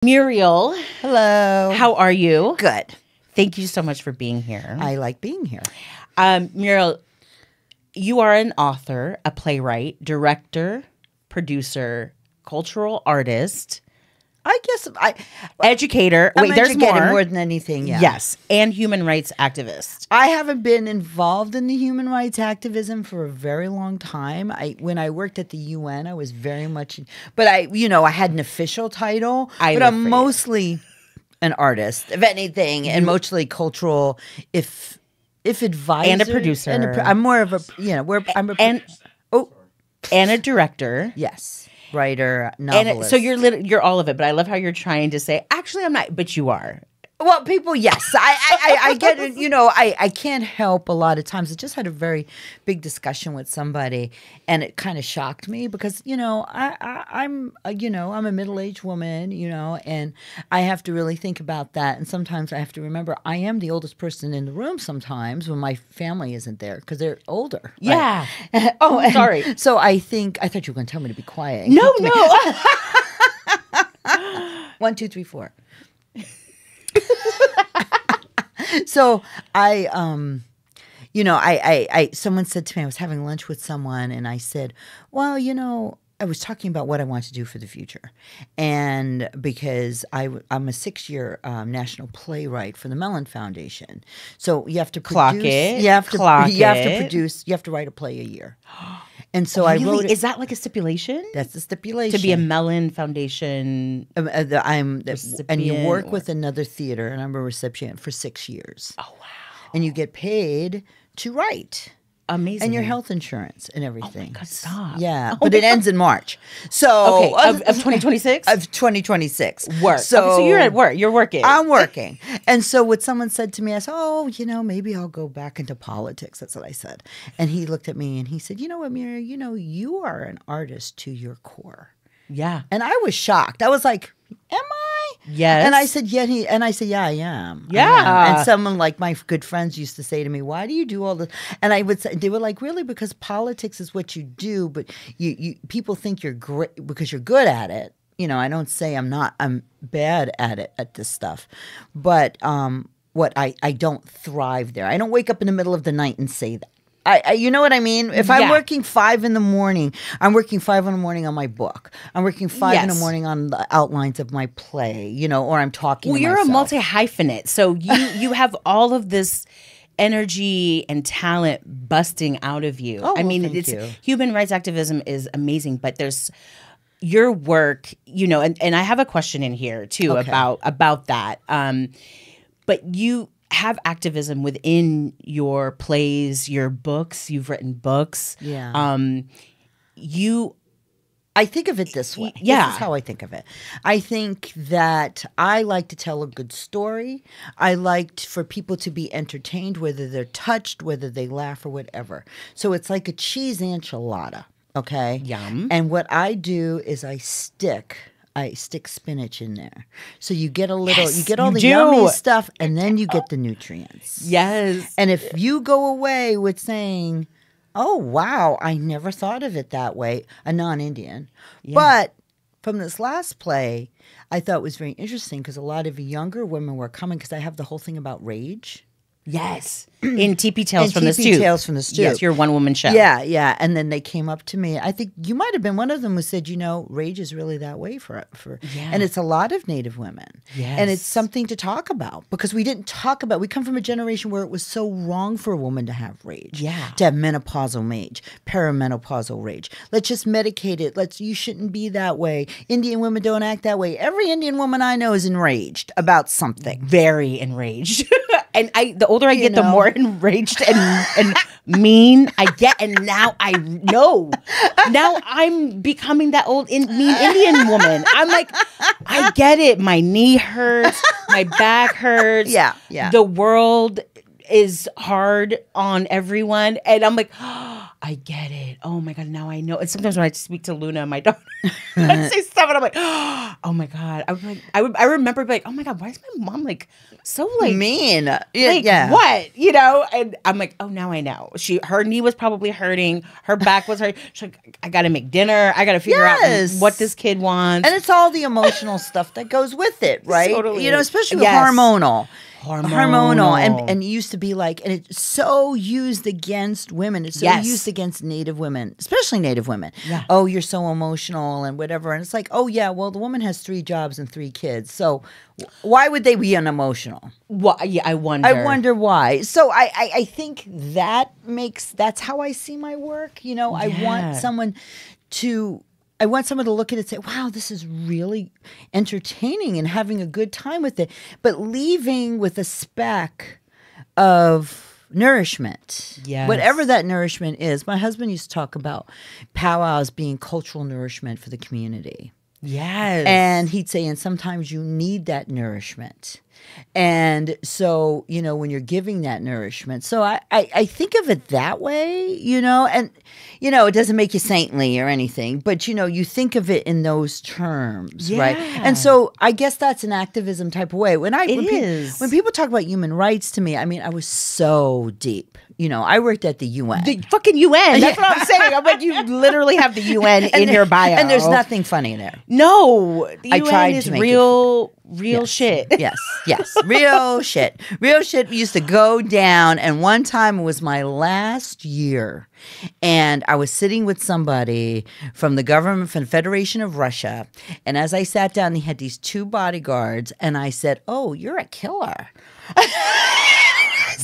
Murielle, hello. how are you? Good. Thank you so much for being here. I like being here. Murielle, you are an author, a playwright, director, producer, cultural artist, I guess educator. I'm Wait, there's more than anything. Yeah. Yes, and human rights activist. I haven't been involved in the human rights activism for a very long time. When I worked at the UN, I was very much, but I had an official title, but I'm mostly an artist, if anything, and mostly cultural, if advisor and a producer. I'm more of a and a director. Yes. Writer, novelist. So you're all of it, but I love how you're trying to say, actually, I'm not, but you are. Well, people, yes. I get it. I can't help a lot of times. I just had a very big discussion with somebody, and it kind of shocked me because, I'm a middle-aged woman, and I have to really think about that. And sometimes I have to remember I am the oldest person in the room sometimes when my family isn't there because they're older. Yeah. Right? Sorry. So I thought you were going to tell me to be quiet. No. 1, 2, 3, 4. So someone said to me, I was having lunch with someone, and I said, well, I was talking about what I want to do for the future. And because I'm a 6-year national playwright for the Mellon Foundation. So you have to produce, you have to write a play a year. And so I wrote it. Is that like a stipulation? That's the stipulation. To be a Mellon Foundation and you work with another theater, and I'm a recipient for 6 years. Oh, wow. And you get paid to write. Amazing. And your health insurance and everything. Oh my God, stop. Yeah, but it ends in March. So of 2026? Of 2026. Work. So you're at work. You're working. I'm working. And so what someone said to me, I said, maybe I'll go back into politics. That's what I said. And he looked at me and he said, you know what, Murielle, you are an artist to your core. Yeah. And I was shocked. I was like, am I? Yes. And I said, yeah, I am. Yeah. I am. And someone like my good friends used to say to me, why do you do all this? And I would say, they were like, really? Because politics is what you do, but you people think you're great because you're good at it. I don't say I'm bad at it, at this stuff. But I don't thrive there. I don't wake up in the middle of the night and say that. You know what I mean? If I'm working 5 in the morning, I'm working 5 in the morning on my book. I'm working 5 in the morning on the outlines of my play, or I'm talking to myself. You're a multi-hyphenate. So you have all of this energy and talent busting out of you. Oh, thank you. Human rights activism is amazing, but there's your work, and I have a question in here too about that. But you have activism within your plays, your books. You've written books. Yeah. I think of it this way. Yeah. This is how I think of it. I think that I like to tell a good story. I like for people to be entertained, whether they're touched, whether they laugh or whatever. So it's like a cheese enchilada, okay? Yum. And what I do is I stick spinach in there. So you get all the yummy stuff, and then you get the nutrients. Yes. And if you go away with saying, oh, wow, I never thought of it that way, a non-Indian. Yeah. But from this last play, I thought it was very interesting because a lot of younger women were coming because I have the whole thing about rage. Yes. In TP Tales from the Stoop. Tales from the Stoop. Yes, your one-woman show. Yeah. And then they came up to me. I think you might have been one of them who said, rage is really that way for and it's a lot of Native women. Yes. And it's something to talk about because we didn't talk about, we come from a generation where it was so wrong for a woman to have rage. Yeah. To have menopausal rage, perimenopausal rage. Let's just medicate it. You shouldn't be that way. Indian women don't act that way. Every Indian woman I know is enraged about something. Very enraged. And the older I get, the more enraged and mean I get. And now I know. Now I'm becoming that old mean Indian woman. I'm like, I get it. My knee hurts. My back hurts. Yeah. The world is hard on everyone. And I'm like, oh, I get it. Oh my God, now I know. And sometimes when I speak to Luna, my daughter, I say stuff and I'm like, oh my God. I remember like, oh my God, why is my mom like so like mean? Like what? You know? And I'm like, oh, now I know. Her knee was probably hurting. Her back was hurting. She's like, I gotta make dinner. I gotta figure out what this kid wants. And it's all the emotional stuff that goes with it, right? Totally. You know, especially with hormonal. Hormonal. And it used to be like, and it's so used against women. It's so used against Native women, especially Native women. Yeah. Oh, you're so emotional and whatever. And it's like, oh yeah, well, the woman has 3 jobs and 3 kids. So why would they be unemotional? Well, yeah, I wonder. I wonder why. So I think that's how I see my work. You know, I want someone to look at it and say, wow, this is really entertaining and having a good time with it, but leaving with a speck of nourishment. Yes. Whatever that nourishment is. My husband used to talk about Powerhouse being cultural nourishment for the community. Yes. And he'd say, and sometimes you need that nourishment. And so, you know, when you're giving that nourishment. So I think of it that way, you know, and, you know, it doesn't make you saintly or anything, but, you know, you think of it in those terms, right? And so I guess that's an activism type of way. When people talk about human rights to me, I mean, I was so deep. You know, I worked at the UN. The fucking UN. That's what I'm saying. I'm like, you literally have the UN in your bio. And there's nothing funny there. No. The UN tried is to make real shit. Yes. Real shit. Real shit used to go down. And one time it was my last year. And I was sitting with somebody from the government, from the Federation of Russia. And as I sat down, they had these 2 bodyguards. And I said, oh, you're a killer.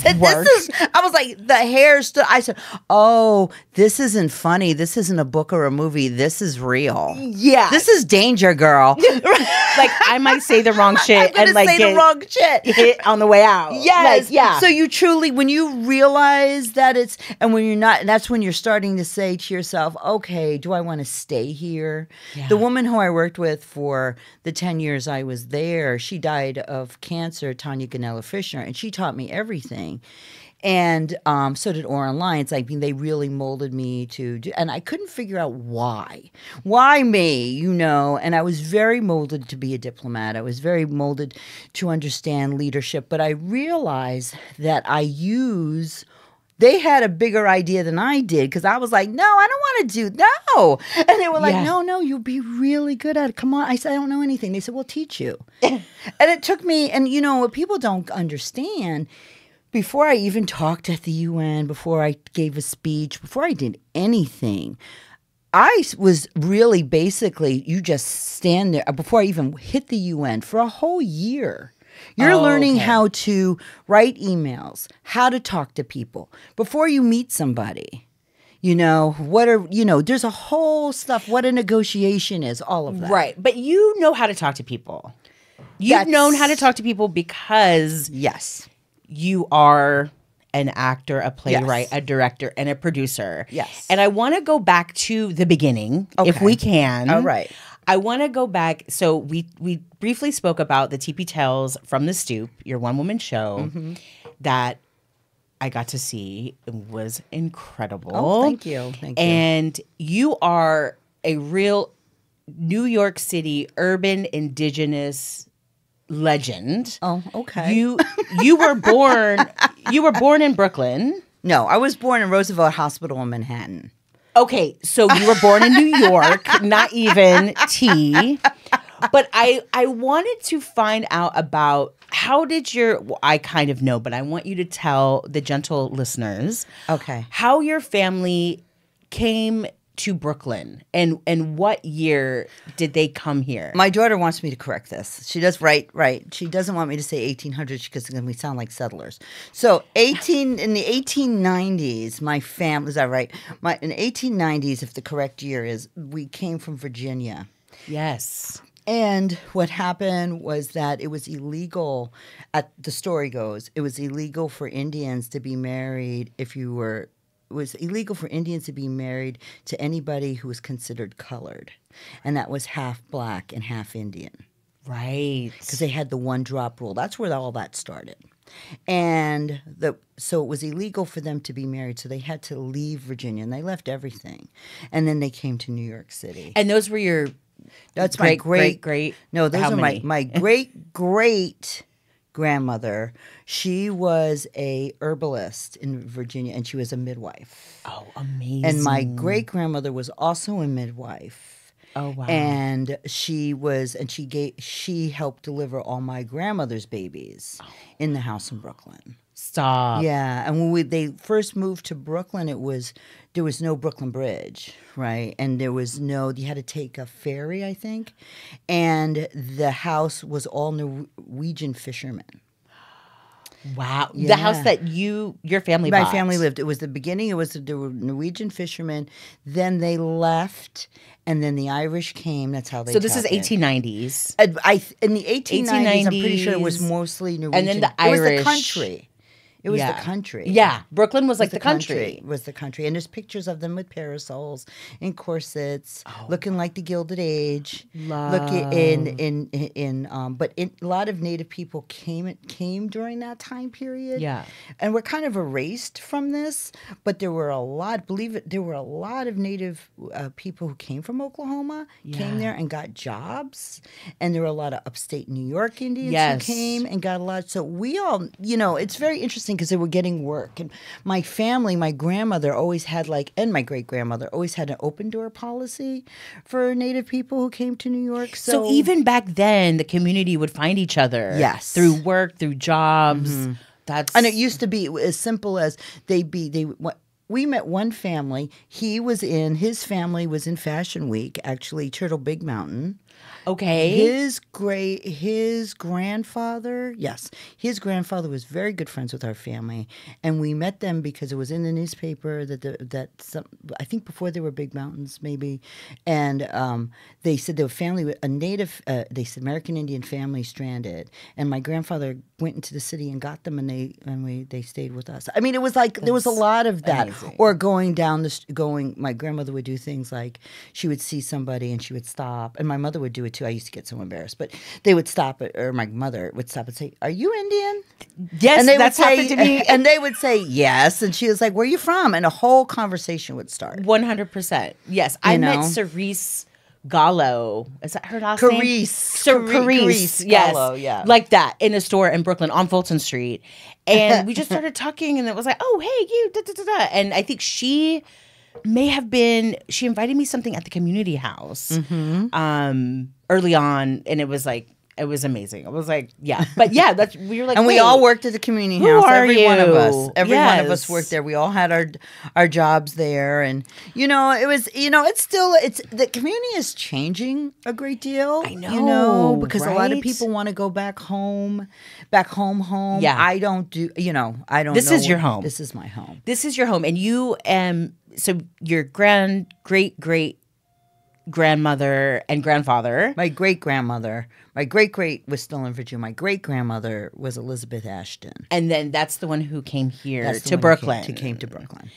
I was like, the hair stood. I said, oh, this isn't funny. This isn't a book or a movie. This is real. Yeah. This is danger, girl. Like, I might say the wrong shit and like say the wrong shit. Hit on the way out. Yes. Like, yeah. So you truly, when you realize that it's, and when you're not, and that's when you're starting to say to yourself, okay, do I want to stay here? Yeah. The woman who I worked with for the 10 years I was there, she died of cancer, Tanya Ganella Fisher, and she taught me everything. And so did Oren Lyons. I mean, they really molded me to do, and I couldn't figure out why. Why me, you know? And I was very molded to be a diplomat. I was very molded to understand leadership. But I realized that they had a bigger idea than I did, because I was like, no, I don't want to do, no. And they were like, no, you'll be really good at it. Come on. I said, I don't know anything. They said, we'll teach you. And it took me, and you know, what people don't understand, before I even talked at the UN, before I gave a speech, before I did anything, I was really basically, you just stand there, before I even hit the UN, for a whole year. You're learning how to write emails, how to talk to people before you meet somebody. You know, there's a whole stuff, what a negotiation is, all of that. Right. But you know how to talk to people. You've known how to talk to people because you are an actor, a playwright, a director, and a producer. Yes. And I want to go back to the beginning, if we can. All right. I want to go back. So we briefly spoke about the TP Tales from the Stoop, your one-woman show that I got to see. It was incredible. Oh, thank you. Thank you. And you are a real New York City urban Indigenous legend. Oh, okay. You were born in Brooklyn. No, I was born in Roosevelt Hospital in Manhattan. Okay, so you were born in New York, not even T. But I wanted to find out about I kind of know, but I want you to tell the gentle listeners how your family came to Brooklyn and what year did they come here? My daughter wants me to correct this. She does right. She doesn't want me to say 1800s because we sound like settlers. So in the 1890s, my family, is that right? In the 1890s, if the correct year is, we came from Virginia. Yes. And what happened was that it was illegal, the story goes, it was illegal for Indians to be married it was illegal for Indians to be married to anybody who was considered colored. And that was half black and half Indian. Right. Because they had the one-drop rule. That's where all that started. And so it was illegal for them to be married, so they had to leave Virginia, and they left everything. And then they came to New York City. And those were your That's great, my great. No, those how are many? my great grandmother. She was a herbalist in Virginia, and she was a midwife. Oh, amazing. And my great grandmother was also a midwife. Oh, wow. And she helped deliver all my grandmother's babies in the house in Brooklyn. Stop. Yeah, and when they first moved to Brooklyn, there was no Brooklyn Bridge, right? And you had to take a ferry, I think, and the house was all Norwegian fishermen. Wow. Yeah. The house that your family bought. My family lived. It was the beginning. There were Norwegian fishermen. Then they left, and then the Irish came. That's how they. So this is took it. 1890s. In the 1890s, I'm pretty sure it was mostly Norwegian. And then the Irish. It was the country. It was Yeah. the country. Yeah. Brooklyn was like the country. It was the country. And there's pictures of them with parasols and corsets, looking like the Gilded Age. Love. But a lot of Native people came during that time period. Yeah. And we're kind of erased from this, but there were a lot of Native people who came from Oklahoma, came there and got jobs. And there were a lot of upstate New York Indians who came and got a lot. So we all, it's very interesting because they were getting work. And my family, my grandmother always had and my great-grandmother always had an open door policy for Native people who came to New York. So even back then, the community would find each other. Yes. Through work, through jobs. And it used to be as simple as we met one family. His family was in Fashion Week, actually, Turtle Big Mountain. Okay. His grandfather was very good friends with our family, and we met them because it was in the newspaper I think before there were big mountains, maybe, and they said their family, they said American Indian family stranded, and my grandfather went into the city and got them, and they stayed with us. I mean, it was there was a lot of that, amazing. or my grandmother would do things like she would see somebody and she would stop, and my mother would do it too. I used to get so embarrassed, but they would stop or my mother would stop and say, "Are you Indian?" Yes, and that's happened to me. And they would say yes, and she was like, "Where are you from?" And a whole conversation would start. 100%. Yes, I met Cerise Gallo. Is that her last name? Cerise. Yes, Gallo, yeah. Like that in a store in Brooklyn on Fulton Street, and we just started talking, and it was like, "Oh, hey, you," da, da, da, da. And I think she invited me something at the community house early on, and it was amazing. I was like, yeah. But yeah, we were like, and we all worked at the community house. Every one of us. Every one of us worked there. We all had our jobs there, and it was the community is changing a great deal. I know, because a lot of people want to go back home. Yeah. I don't do. I don't. This is your home. This is my home. This is your home, and you so your great grandmother and grandfather. My great-grandmother. My great-great was still in Virginia. My great-grandmother was Elizabeth Ashton. And then that's the one who came here to Brooklyn. Came to Brooklyn.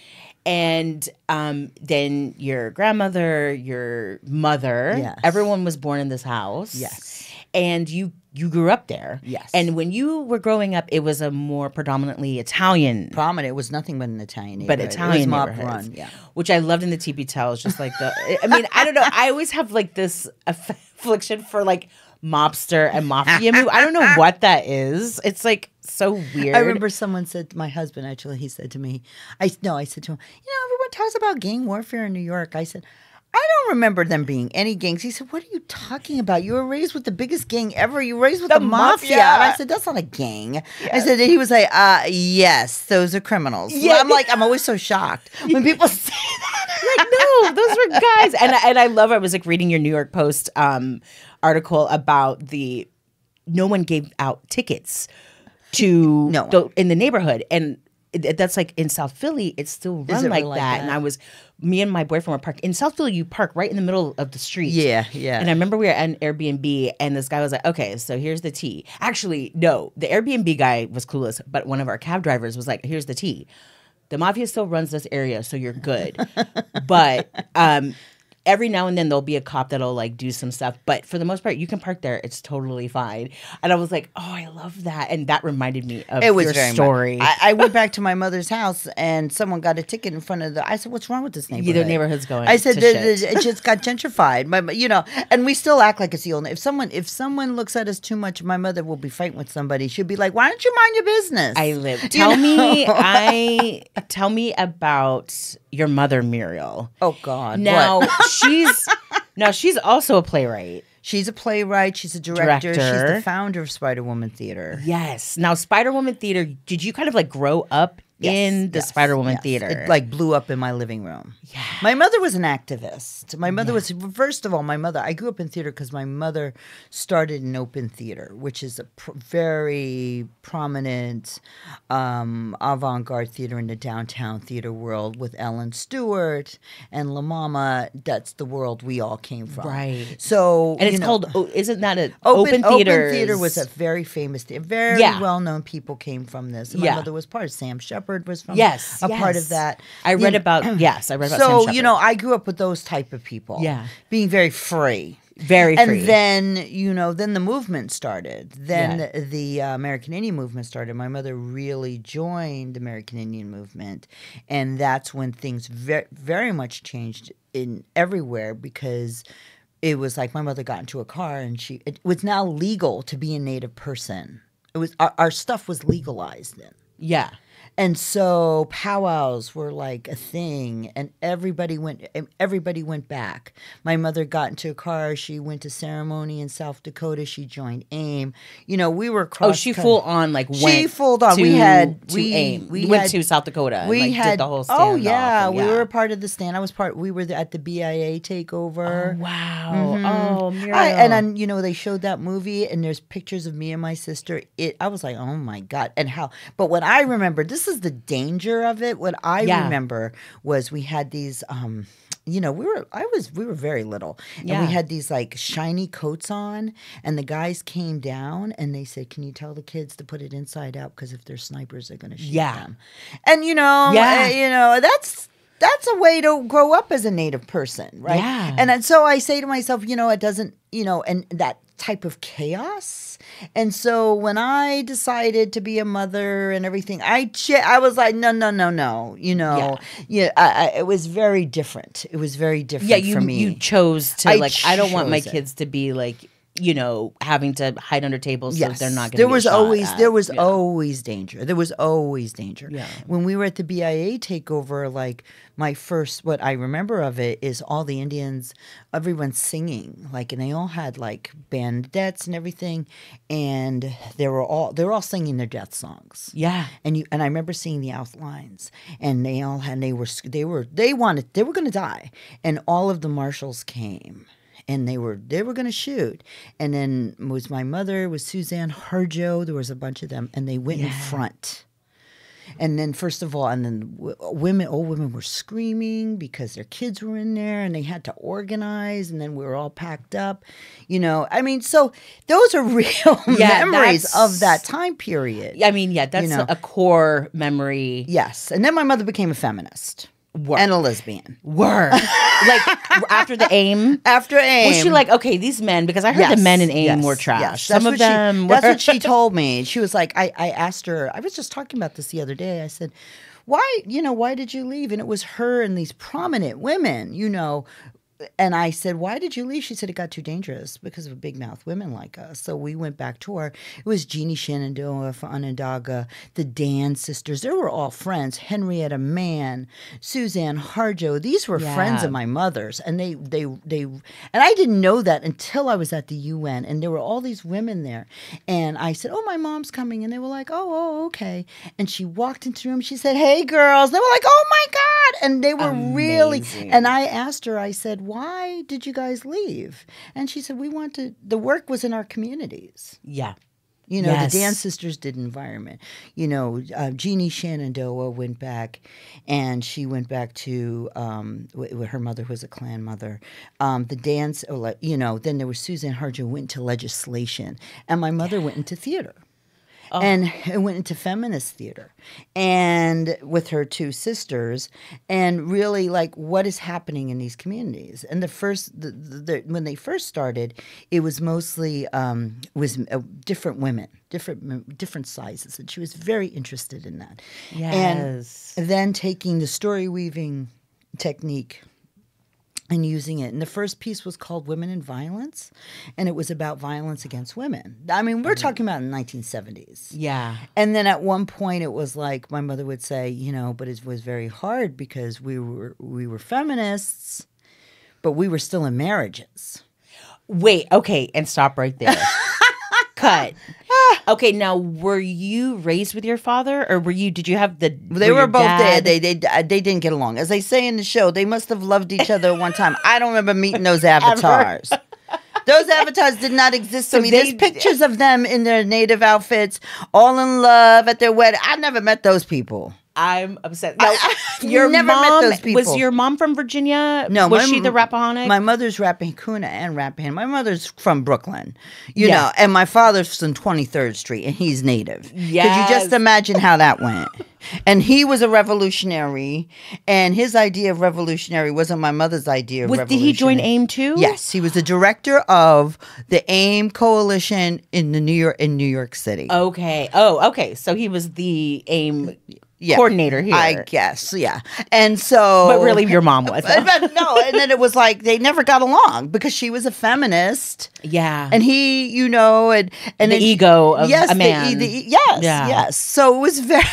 And then your grandmother, your mother, yes. Everyone was born in this house. Yes. And you grew up there. Yes. And when you were growing up, it was a more predominantly Italian. It was nothing but an Italian neighborhood. But Italian it was mob neighborhoods, run, yeah. Which I loved in the teepee tells, just like I mean, I don't know. I always have this affliction for mobster and mafia movie. I don't know what that is. It's so weird. I remember someone said to my husband, actually, he said to me, I said to him, everyone talks about gang warfare in New York. I said, I don't remember them being any gangs. He said, what are you talking about? You were raised with the biggest gang ever. You were raised with the mafia. And I said, that's not a gang. Yes. I said, he was like, yes, those are criminals. Yeah. I'm always so shocked when people say that. No, those were guys. And I love it. I was reading your New York Post article about no one gave out tickets to in the neighborhood. And that's in South Philly, it's still run like that. And me and my boyfriend were parked in South Philly. You park right in the middle of the street. Yeah, yeah. And I remember we were at an Airbnb, and this guy was like, "Okay, so here's the tea." Actually, no, the Airbnb guy was clueless, but one of our cab drivers was like, "Here's the tea. The mafia still runs this area, so you're good." But every now and then there'll be a cop that'll like do some stuff, but for the most part, you can park there. It's totally fine. And I was like, oh, I love that. And that reminded me of your story. I went back to my mother's house and someone got a ticket in front of I said, what's wrong with this neighborhood? The neighborhood's going I said, to shit. It just got gentrified. And we still act like it's the old. If someone looks at us too much, my mother will be fighting with somebody. She'll be like, why don't you mind your business? Tell me about your mother, Murielle. Oh God. Now she's also a playwright. She's a playwright. She's a director. She's the founder of Spider-Woman Theater. Yes. Now, Spider-Woman Theater, did you kind of like grow up in the Spider-Woman Theater? It like blew up in my living room. Yeah. My mother was an activist. My mother was, first of all, I grew up in theater because my mother started an open theater, which is a very prominent avant-garde theater in the downtown theater world with Ellen Stewart and La Mama. That's the world we all came from. Right. So, and it's called, isn't that an open theater? Open theater was a very famous theater. Very well-known people came from this. And my mother was part of Sam Shepard was from part of that. I read about Sam Shepard. So, I grew up with those type of people. Yeah. Being very free. Very free. And then, then the movement started. Then the American Indian movement started. My mother really joined the American Indian movement. And that's when things very, very much changed in everywhere because it was like my mother got into a car and it was now legal to be a Native person. It was our stuff was legalized then. Yeah. And so powwows were like a thing, and everybody went back. My mother got into a car. She went to ceremony in South Dakota. She joined AIM. We were cross. Oh, she full on like went. She full on. We AIM. We went to South Dakota. We did the whole stand. Oh yeah, we were a part of the stand. We were at the BIA takeover. Oh wow. Mm-hmm. Oh, Murielle. And then they showed that movie, and there's pictures of me and my sister. I was like, oh my God, and how. But what I remember, this is the danger of it. What I remember was we had these we were very little. And we had these like shiny coats on, and the guys came down and they said, can you tell the kids to put it inside out because if they're snipers they're going to shoot them. And that's a way to grow up as a Native person, right? Yeah. And so I say to myself, it doesn't, and that type of chaos. And so when I decided to be a mother and everything, I was like, no. It was very different. It was very different for me. You chose to I don't want my kids to be like, having to hide under tables so they're not going to There was always danger. There was always danger. Yeah. When we were at the BIA takeover, like what I remember of it is all the Indians, everyone singing, and they all had like bandettes and everything, and they were all singing their death songs. Yeah. And I remember seeing the outlines, and they were going to die, and all of the marshals came. And they were going to shoot. And then was my mother, was Suzanne Harjo. There was a bunch of them. And they went in front. And then first of all, and then old women were screaming because their kids were in there and they had to organize. And then we were all packed up. So those are real memories of that time period. That's a core memory. Yes. And then my mother became a feminist. And a lesbian. After the AIM? After AIM. Was she like, okay, these men, because I heard the men in AIM were trash. Yes. Some of them were. That's what she told me. She was like, I asked her, I was just talking about this the other day. I said, why did you leave? And it was her and these prominent women, And I said, why did you leave? She said, it got too dangerous because of big mouth women like us. So we went back to her. It was Jeannie Shenandoah, Onondaga, the Dan sisters. They were all friends. Henrietta Mann, Suzanne Harjo. These were friends of my mother's. And they and I didn't know that until I was at the UN. And there were all these women there. And I said, oh, my mom's coming. And they were like, oh, okay. And she walked into the room. She said, hey, girls. And they were like, oh, my God. And they were really, and I asked her, I said, why did you guys leave? And she said, the work was in our communities. Yeah. The Dan sisters did environment. Jeannie Shenandoah went back, and she went back to her mother was a Klan mother. The Dans, then there was Suzanne Harjo went into legislation, and my mother went into theater. and went into feminist theater and with her two sisters, and really like what is happening in these communities. And when they first started, it was mostly different women, different sizes, and she was very interested in that. Yes. And then taking the story weaving technique and using it. And the first piece was called Women in Violence, and it was about violence against women. I mean, we're talking about in the 1970s. Yeah. And then at one point it was like my mother would say, but it was very hard because we were feminists, but we were still in marriages. Wait, okay, and stop right there. Cut. Okay, now were you raised with your father, or did you have the? They were both there. They didn't get along, as they say in the show. They must have loved each other at one time. I don't remember meeting those avatars. Those avatars did not exist to me. There's pictures of them in their native outfits, all in love at their wedding. I never met those people. I'm upset. Now, your never mom, met those people. Was your mom from Virginia? No. Was she the Rappahannock? My mother's Rappahannock and Rappahannock. My mother's from Brooklyn, you know, and my father's from 23rd Street, and he's native. Yes. Could you just imagine how that went? And he was a revolutionary, and his idea of revolutionary wasn't my mother's idea of revolutionary. Did he join AIM too? Yes, he was the director of the AIM coalition in New York City. Okay. Oh, okay. So he was the AIM coordinator here, I guess. Yeah, and so, but really, your mom was. But no, and then it was like they never got along because she was a feminist. Yeah, and he, and the ego of a man. Yes. So it was very.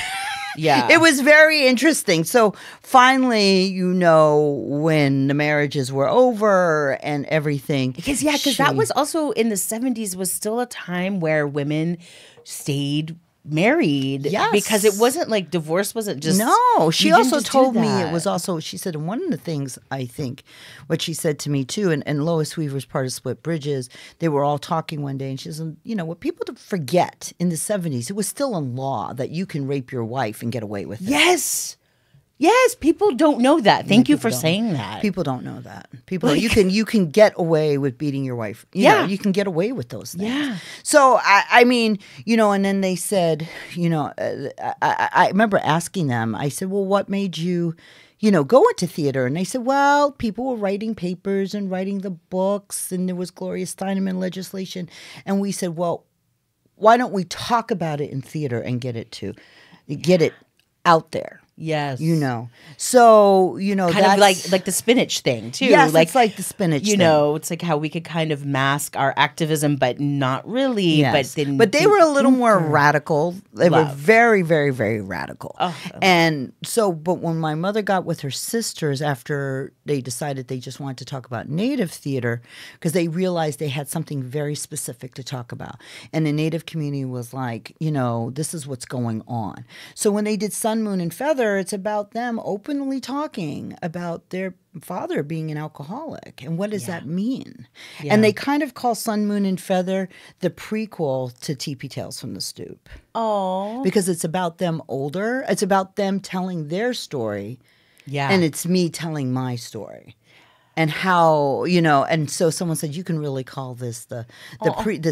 Yeah. It was very interesting. So finally, when the marriages were over and everything. Because that was also in the 70s was still a time where women stayed married. Yes. Because it wasn't like divorce wasn't just. No, she also told me it was also, she said, and one of the things I think, what she said to me too, and Lois Weaver's part of Split Bridges, they were all talking one day and she said, what people forget in the 70s, it was still in law that you can rape your wife and get away with it. Yes, people don't know that. Thank you for saying that. People don't know that. People, you can get away with beating your wife. You know, you can get away with those things. Yeah. So I mean, and then they said, I remember asking them. I said, well, what made you, go into theater? And they said, well, people were writing papers and writing the books, and there was Gloria Steineman legislation, and we said, well, why don't we talk about it in theater and get it out there? Yes. So, kind that's of like the spinach thing too. Yes, it's like the spinach thing. It's like how we could kind of mask our activism, but not really. Yes. But they were a little more radical. They were very, very, very radical. And so, but when my mother got with her sisters after they decided they just wanted to talk about Native theater, because they realized they had something very specific to talk about. And the Native community was like, this is what's going on. So when they did Sun, Moon, and Feather, it's about them openly talking about their father being an alcoholic and what does that mean. And they kind of call Sun, Moon, and Feather the prequel to TP Tales from the Stoop. Oh, because it's about them older. It's about them telling their story. Yeah, and it's me telling my story. And how, and so someone said, you can really call this the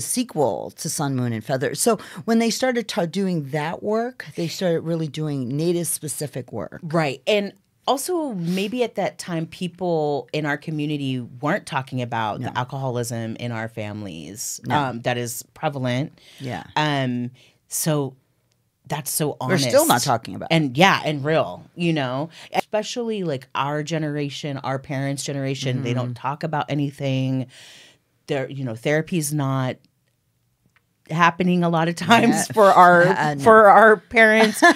sequel to Sun, Moon, and Feather. So when they started doing that work, they started really doing Native-specific work. Right. And also, maybe at that time, people in our community weren't talking about the alcoholism in our families that is prevalent. Yeah. So that's so honest. We're still not talking about it. And real, especially like our generation, our parents' generation, they don't talk about anything. Therapy's not happening a lot of times for our parents. For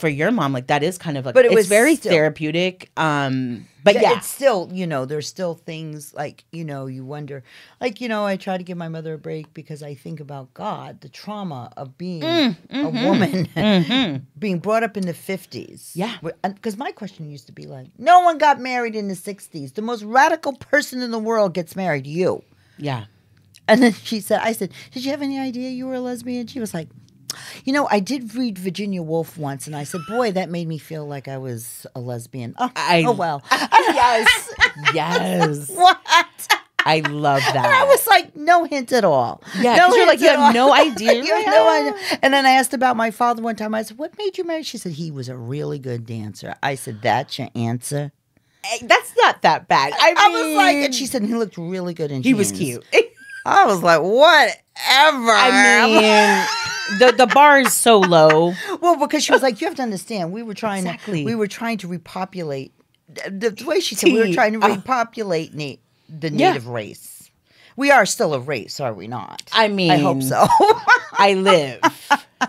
your mom, like that is kind of like, but it's very therapeutic. But it's still, there's still things like, you wonder, like, I try to give my mother a break because I think about God, the trauma of being a woman, being brought up in the 50s. Yeah. Because my question used to be like, no one got married in the 60s. The most radical person in the world gets married, you. Yeah. And then I said, did you have any idea you were a lesbian? She was like, I did read Virginia Woolf once, and I said, boy, that made me feel like I was a lesbian. Oh well. Yes. What? I love that. And I was like, no hint at all. Yeah, no because you're like, you have no idea. You have no idea. And then I asked about my father one time. I said, what made you married? She said, he was a really good dancer. I said, that's your answer? That's not that bad. I was like, and she said, he looked really good in jeans. He was cute. I was like, whatever. I mean, the bar is so low. Well, because she was like, you have to understand, we were trying to repopulate. The way she said, we were trying to repopulate the native race. We are still a race, are we not? I mean, I hope so. I live.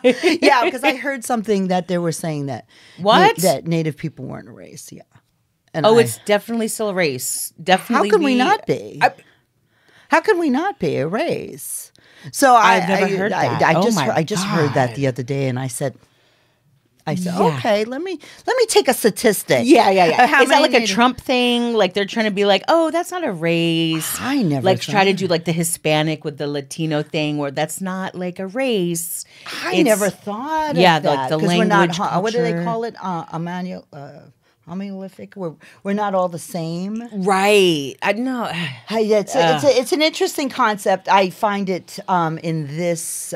Yeah, because I heard something that they were saying that that native people weren't a race. Yeah. And it's definitely still a race. Definitely. How can we not be? How can we not be a race? So I've never heard that. I just heard that the other day, and I said, okay, let me take a statistic. Yeah. Is that like a Trump thing? Like they're trying to be like, oh, that's not a race. I never like try to do like the Hispanic with the Latino thing, where that's not like a race. I never thought of that. Like the language. What do they call it? Homolithic. We're not all the same, right? I know. It's an interesting concept. I find it in this,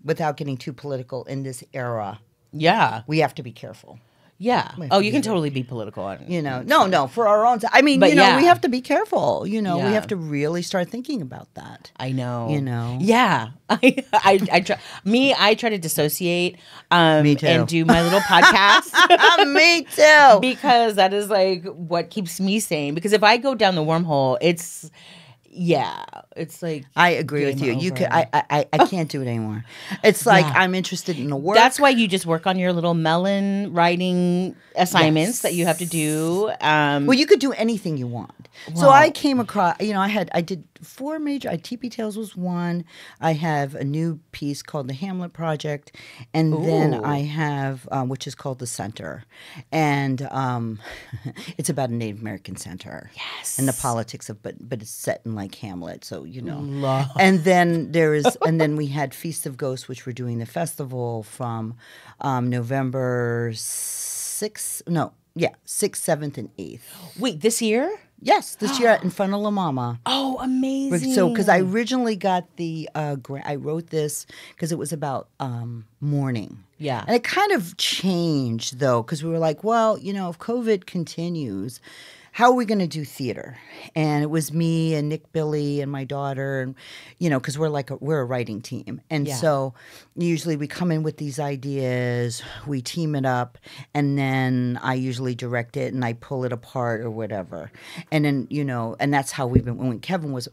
without getting too political, in this era. Yeah, we have to be careful. Yeah. Oh, you can totally be political on it. No, for our own. I mean, we have to be careful. We have to really start thinking about that. I know. Yeah. I try to dissociate. Me too. And do my little podcast. Me too. Because that is like what keeps me sane. Because if I go down the wormhole, it's like I agree with you. You could I can't do it anymore. It's like I'm interested in the work. That's why you just work on your little melon writing assignments that you have to do. Well, you could do anything you want. Wow. So I came across, I did 4 major. TP Tales was one. I have a new piece called The Hamlet Project, and then I have which is called The Center, and it's about a Native American center. Yes, and the politics of, but it's set in like Hamlet, so Love. And then we had Feast of Ghosts, which we're doing the festival from November 6th, 7th, and 8th. Wait, this year? Yes, this year in front of La Mama. Oh, amazing! So, because I originally got the grant, I wrote this because it was about mourning. Yeah, and it kind of changed though, because we were like, well, if COVID continues, how are we going to do theater? And it was me and Nick Billy and my daughter, and because we're a writing team, and so usually we come in with these ideas, we team it up, and then I usually direct it and I pull it apart or whatever, and then and that's how we've been. When Kevin was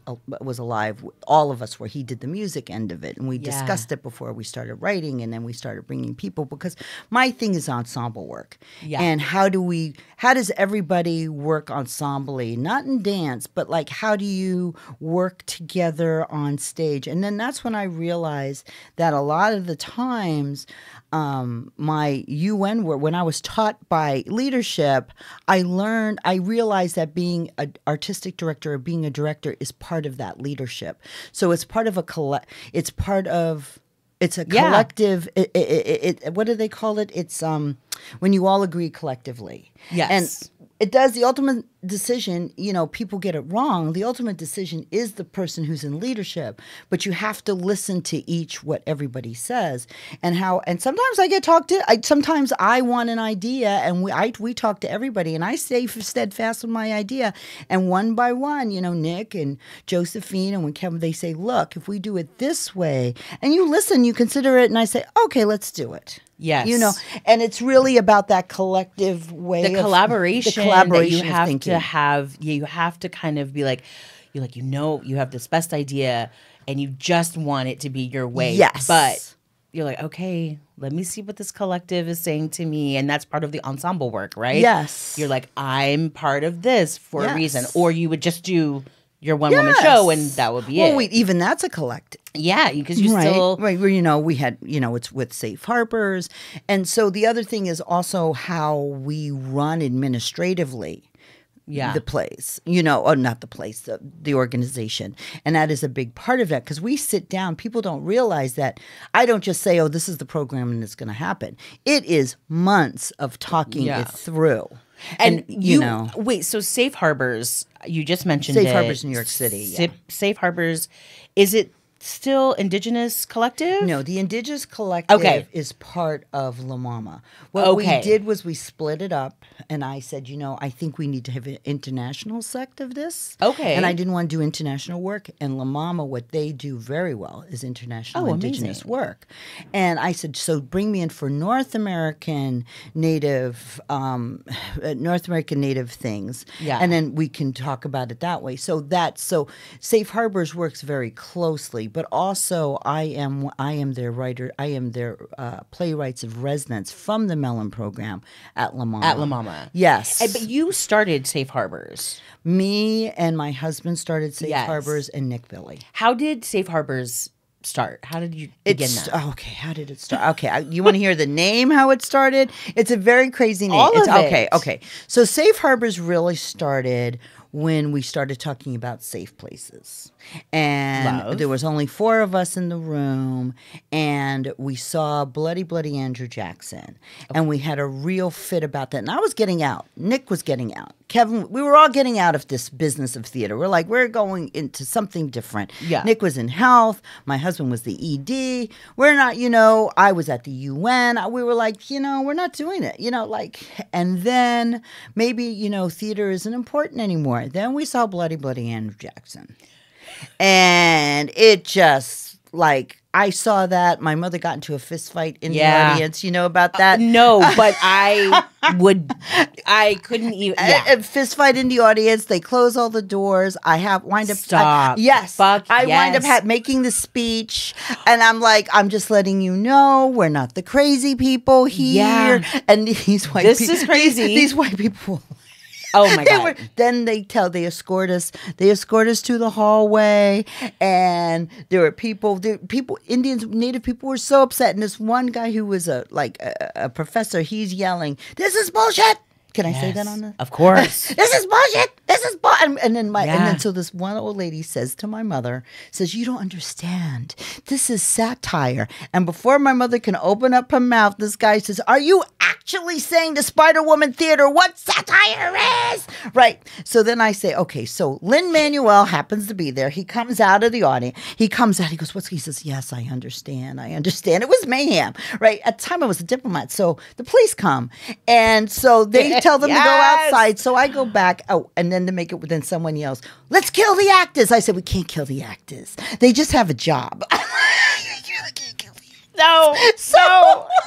alive, all of us he did the music end of it, and we discussed it before we started writing, and then we started bringing people, because my thing is ensemble work, and how does everybody work ensemble-y, not in dance, but like how do you work together on stage? And then that's when I realized that a lot of the times my UN work, when I was taught by leadership, I realized that being an artistic director or being a director is part of that leadership. So it's part of it's a collective. What do they call it? It's when you all agree collectively. Yes. And it does the ultimate decision. People get it wrong. The ultimate decision is the person who's in leadership, but you have to listen to what everybody says and sometimes I get talked to. Sometimes I want an idea, and we talk to everybody, and I stay steadfast on my idea. And one by one, Nick and Josephine, and when Kevin, they say, "Look, if we do it this way," and you listen, you consider it, and I say, "Okay, let's do it." Yes. And it's really about that collective way the collaboration that you have thinking. To have. You have to kind of be like, you have this best idea and you just want it to be your way. Yes. But you're like, okay, let me see what this collective is saying to me. And that's part of the ensemble work, right? Yes. You're like, I'm part of this for a reason. Or you would just do your one-woman show, and that would be it. Well, even that's a collective. Yeah, because you still... Right, we had, it's with Safe Harbors. And so the other thing is also how we run administratively the place, or not the place, the organization. And that is a big part of that, because we sit down. People don't realize that I don't just say, oh, this is the program and it's going to happen. It is months of talking it through. And you know, wait, so Safe Harbors, you just mentioned Safe it. Harbors, New York City. Yeah. Safe Harbors, is it still Indigenous Collective? No, the Indigenous Collective is part of La Mama. What we did was we split it up, and I said, you know, I think we need to have an international sect of this. Okay. And I didn't want to do international work. And La Mama, what they do very well is international Indigenous work. And I said, so bring me in for North American Native things. Yeah. And then we can talk about it that way. So Safe Harbors works very closely. But also, I am their writer. I am their playwrights of residence from the Mellon program at La Mama. At La Mama. Yes. But you started Safe Harbors. Me and my husband started Safe Harbors, and Nick Billy. How did Safe Harbors start? How did you begin that? Okay, how did it start? Okay, you want to hear the name, how it started? It's a very crazy name. All of it. Okay. So Safe Harbors really started when we started talking about safe places. And there was only 4 of us in the room, and we saw Bloody Andrew Jackson. Okay. And we had a real fit about that. And I was getting out. Nick was getting out. Kevin, we were all getting out of this business of theater. We're like, we're going into something different. Yeah. Nick was in health. My husband was the ED. We're not, I was at the UN. We were like, we're not doing it. And then maybe, theater isn't important anymore. Then we saw Bloody Andrew Jackson. And it just, I saw that. My mother got into a fist fight in the audience. You know about that? No, but I couldn't even. A fist fight in the audience. They close all the doors. I wind up. Stop. Wind up making the speech. And I'm like, I'm just letting you know, we're not the crazy people here. Yeah. And these white people. This is crazy. These white people. Oh my God. Then they escort us to the hallway, and there were Indians, Native people were so upset. And this one guy who was a professor, he's yelling, "This is bullshit." Can I say that on the? Of course. This is bullshit. This is bullshit. And then so this one old lady says to my mother, says, "You don't understand. This is satire." And before my mother can open up her mouth, this guy says, "Are you actually saying to Spider-Woman Theater what satire is?" Right. So then I say, okay, so Lin-Manuel happens to be there. He comes out of the audience. He comes out. He goes, "What's?" He says, "Yes, I understand. I understand." It was mayhem. Right. At the time, I was a diplomat. So the police come. And so they tell them to go outside. So I go back. Oh, and then to make it, then someone yells, "Let's kill the actors." I said, "We can't kill the actors. They just have a job." No.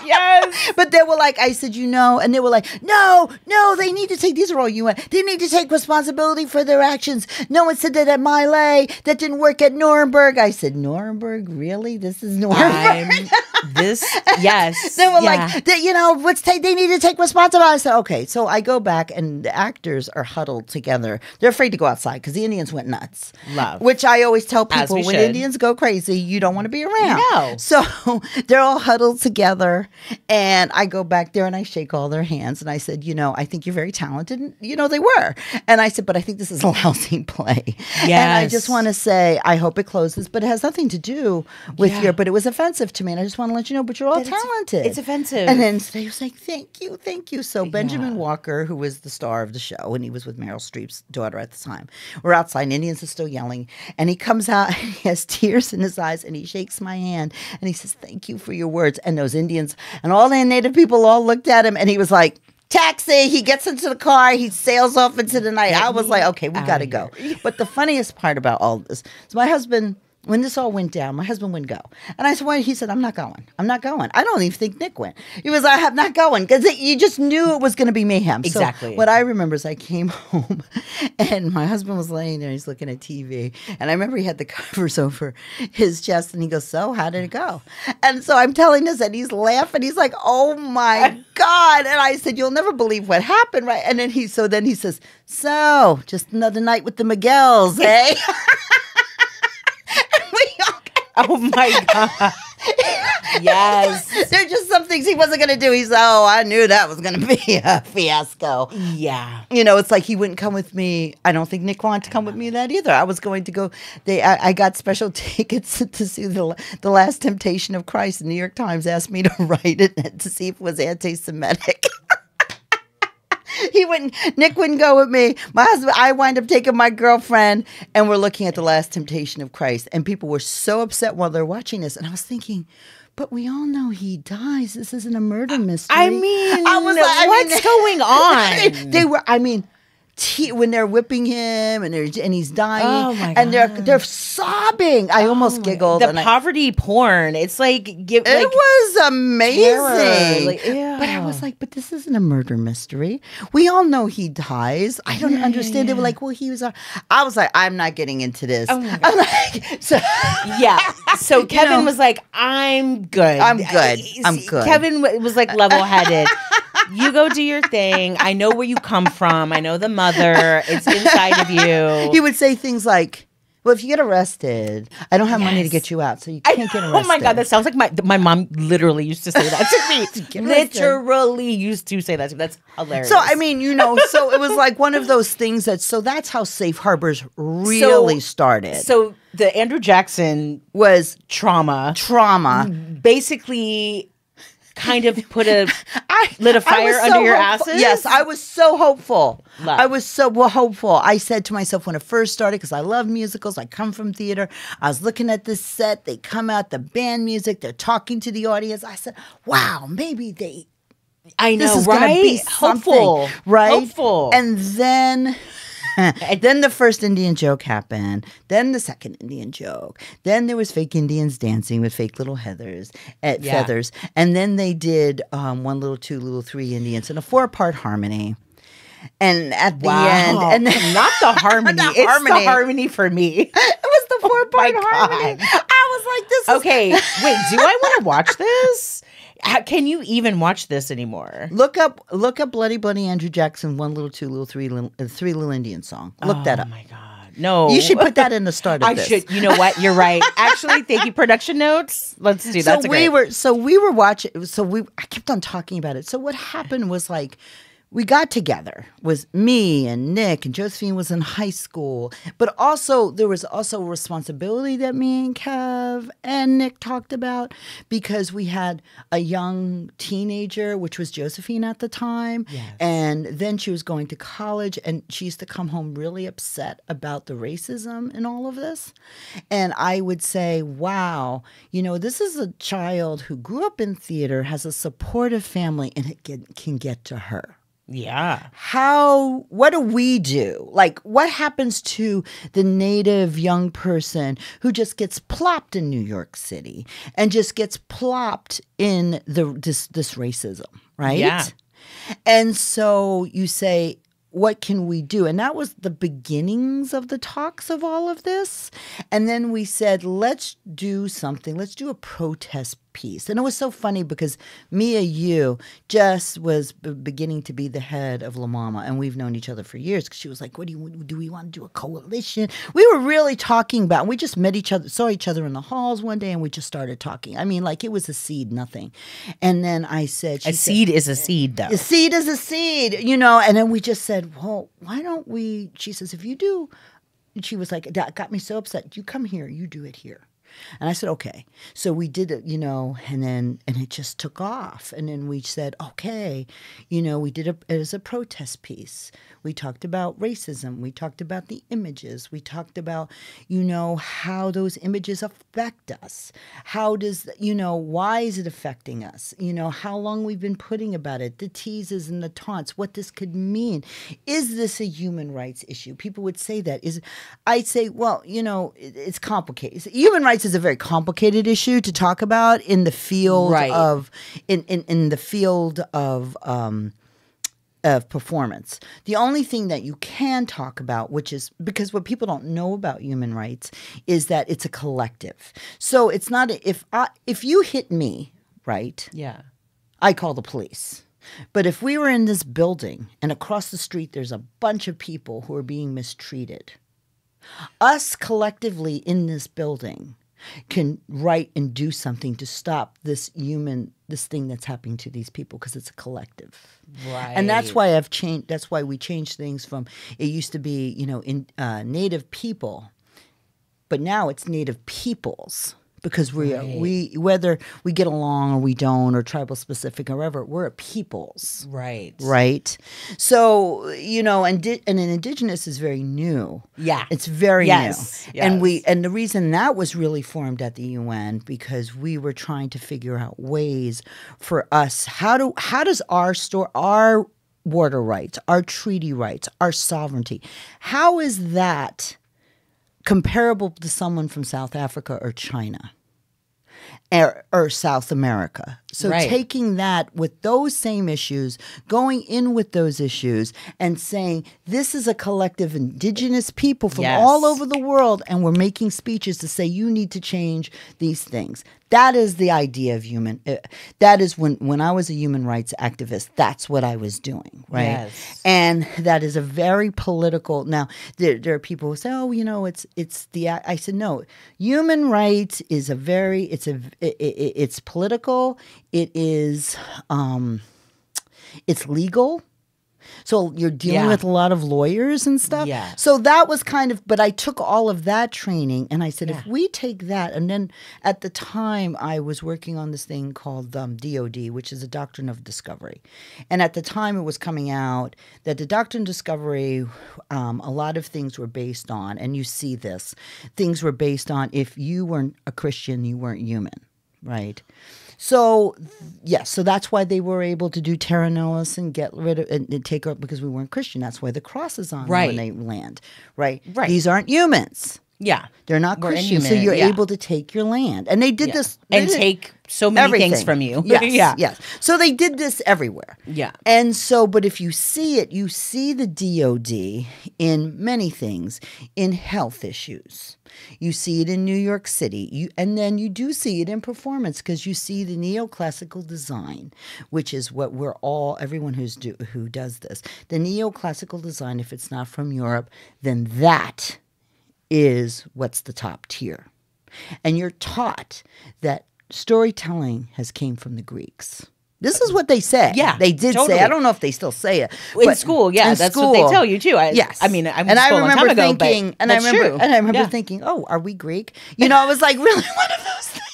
Yes. But they were like, I said, and they were like, no, they need to take, these are all UN, they need to take responsibility for their actions. No one said that at Miley. That didn't work at Nuremberg. I said, Nuremberg? Really? This is Nuremberg? Yes. They were like, they need to take responsibility. I said, okay. So I go back, and the actors are huddled together. They're afraid to go outside because the Indians went nuts. Love. Which I always tell people, when Indians go crazy, you don't want to be around. No. So they're all huddled together, and I go back there and I shake all their hands, and I said, I think you're very talented. And, they were. And I said, but I think this is a lousy play. Yes. And I just want to say, I hope it closes, but it has nothing to do with but it was offensive to me. And I just want to let you know, but you're all talented. It's offensive. And then they was like, thank you. So Benjamin Walker, who was the star of the show, and he was with Meryl Streep's daughter at the time, we're outside, and Indians are still yelling. And he comes out, and he has tears in his eyes, and he shakes my hand, and he says, "Thank you for your words." And those Indians and all the Native people all looked at him, and he was like, "Taxi." He gets into the car. He sails off into the night. I was like, okay, we got to go. But the funniest part about all this is my husband, when this all went down, my husband wouldn't go. And I said, "Why?" He said, I'm not going. I don't even think Nick went. He was, "I'm not going." Because you just knew it was going to be mayhem. Exactly. So what I remember is I came home, and my husband was laying there. He's looking at TV. And I remember he had the covers over his chest. And he goes, "So how did it go?" And so I'm telling this, and he's laughing. He's like, "Oh, my God." And I said, "You'll never believe what happened, right?" And then he says, "So just another night with the Miguels, eh?" Oh my God. Yes. There are just some things he wasn't going to do. He said, "Oh, I knew that was going to be a fiasco." Yeah. It's like he wouldn't come with me. I don't think Nick wanted to come with me that either. I was going to go. I got special tickets to see the Last Temptation of Christ. The New York Times asked me to write it to see if it was anti-Semitic. Nick wouldn't go with me. My husband, I wind up taking my girlfriend, and we're looking at The Last Temptation of Christ. And people were so upset while they're watching this. And I was thinking, but we all know he dies. This isn't a murder mystery. I mean, what's going on? They were, when they're whipping him and he's dying, oh my and God. they're sobbing. I almost giggled. The poverty porn. It's like it was amazing. Like, but I was like, but this isn't a murder mystery. We all know he dies. I don't understand. They were like, well, he was. I was like, I'm not getting into this. Oh my God. I'm like, so yeah. So Kevin was like, I'm good. I'm good. I'm good. Kevin was like level-headed. You go do your thing. I know where you come from. I know the mother. It's inside of you. He would say things like, well, if you get arrested, I don't have money to get you out, so you can't get arrested. Oh my God, that sounds like my mom literally used to say that to me. Literally used to say that to me. That's hilarious. So, I mean, so it was like one of those things that's how safe harbors really started. So the Andrew Jackson was trauma. Basically kind of lit a fire under your asses? Yes, I was so hopeful. Love. I was so hopeful. I said to myself when it first started, because I love musicals, I come from theater, I was looking at this set, they come out, the band music, they're talking to the audience. I said, wow, maybe this is right? going to be something. Hopeful. Right? Hopeful. And then... And then the first Indian joke happened. Then the second Indian joke. Then there was fake Indians dancing with fake little feathers. And then they did 1 little 2 little 3 Indians in a 4-part harmony. And at the end, and then, not the harmony. The harmony for me. It was the 4-part harmony. God. I was like, this is okay. Wait, do I want to watch this? Can you even watch this anymore? Look up Bloody Bloody Andrew Jackson 1 little 2 little 3 little Indian song. Look that up. Oh my God. No. You should put that in the start of this. I should. You know what? You're right. Actually, thank you, production notes. Let's do that. We were watching. I kept on talking about it. So what happened was like, we got together, was me and Nick, and Josephine was in high school. But also, there was also a responsibility that me and Kev and Nick talked about, because we had a young teenager, which was Josephine at the time. Yes. And then she was going to college, and she used to come home really upset about the racism in all of this. And I would say, wow, this is a child who grew up in theater, has a supportive family, and it can get to her. Yeah. What do we do? Like, what happens to the native young person who just gets plopped in New York City and just gets plopped in this racism, right? Yeah. And so you say, what can we do? And that was the beginnings of the talks of all of this. And then we said, let's do something. Let's do a protest piece. And it was so funny because Mia Yu just was beginning to be the head of La Mama, and we've known each other for years, because she was like, do we want to do a coalition? We were really talking about, and we just saw each other in the halls one day, and we just started talking. I mean, like, it was a seed, nothing. And then I said, seed is a seed, though. A seed is a seed, and then we just said, well, why don't we, she says, if you do, and she was like, that got me so upset. You come here, you do it here. And I said, okay. So we did it, and it just took off. And then we said, okay, we did it as a protest piece. We talked about racism. We talked about the images. We talked about, how those images affect us. How does, why is it affecting us? How long we've been putting about it, the teases and the taunts, what this could mean. Is this a human rights issue? People would say that. I'd say, well, it's complicated. Human rights is a very complicated issue to talk about in the field of in the field of performance. The only thing that you can talk about, which is, because what people don't know about human rights, is that it's a collective. So it's not if you hit me, right? Yeah, I call the police. But if we were in this building and across the street there's a bunch of people who are being mistreated, us collectively in this building can write and do something to stop this thing that's happening to these people, because it's a collective. Right. And that's why that's why we changed things from, it used to be, Native people, but now it's Native peoples. because we whether we get along or we don't, or tribal specific or whatever, we're a peoples. Right. So, and an Indigenous is very new. Yeah. It's very new. Yes. And the reason that was really formed at the UN, because we were trying to figure out ways for us, how does our water rights, our treaty rights, our sovereignty, how is that comparable to someone from South Africa or China or South America? So taking that with those same issues, going in with those issues and saying, this is a collective Indigenous people from all over the world, and we're making speeches to say, you need to change these things. That is the idea of that is when I was a human rights activist, that's what I was doing, right? Yes. And that is a very political. Now, there are people who say, oh, I said, no, human rights is it's political. It is, it's legal. So you're dealing with a lot of lawyers and stuff. Yeah. So that was but I took all of that training and I said, if we take that, and then at the time I was working on this thing called DOD, which is a Doctrine of Discovery. And at the time it was coming out that the Doctrine of Discovery, a lot of things were based on, and you see this, things were based on if you weren't a Christian, you weren't human, right? So, so that's why they were able to do terra nullius and get rid of and take out, because we weren't Christian. That's why the cross is on when they land, right? These aren't humans. Yeah. They're not Christian. So you're able to take your land. And they did this. And take so many things from you. Yes. So they did this everywhere. Yeah. And so, but if you see it, you see the DOD in many things, in health issues. You see it in New York City. And then you do see it in performance, because you see the neoclassical design, which is what everyone who does this. The neoclassical design, if it's not from Europe, then that is what's the top tier. And you're taught that storytelling came from the Greeks. This is what they say. Yeah, they did say. I don't know if they still say it in school. Yeah, that's what they tell you too. Yes, I mean, I went and to school a long time ago, thinking, but that's true. And I remember thinking, oh, are we Greek? I was like, really, one of those things.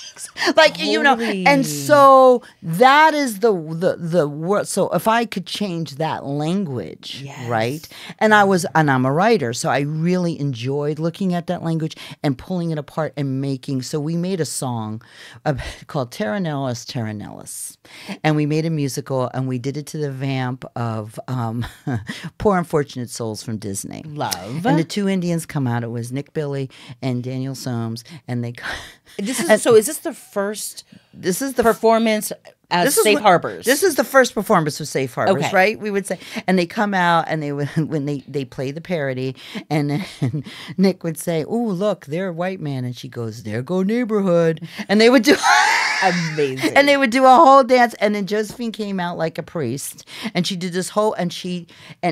Like, and so that is the word. So if I could change that language, right? And I'm a writer, so I really enjoyed looking at that language and pulling it apart and making. So we made a song called Terra Nullius, Terra Nullius, and we made a musical, and we did it to the vamp of Poor Unfortunate Souls from Disney. Love. And the two Indians come out. It was Nick Billy and Daniel Soames, and they. So is this the first? This is the performance as Safe Harbors. This is the first performance of Safe Harbors, right? We would say, and they come out and they would when they play the parody, and Nick would say, "Oh, look, they're a white man," and she goes, "There go neighborhood," and they would do. Amazing. And they would do a whole dance, and then Josephine came out like a priest, and she did this whole, and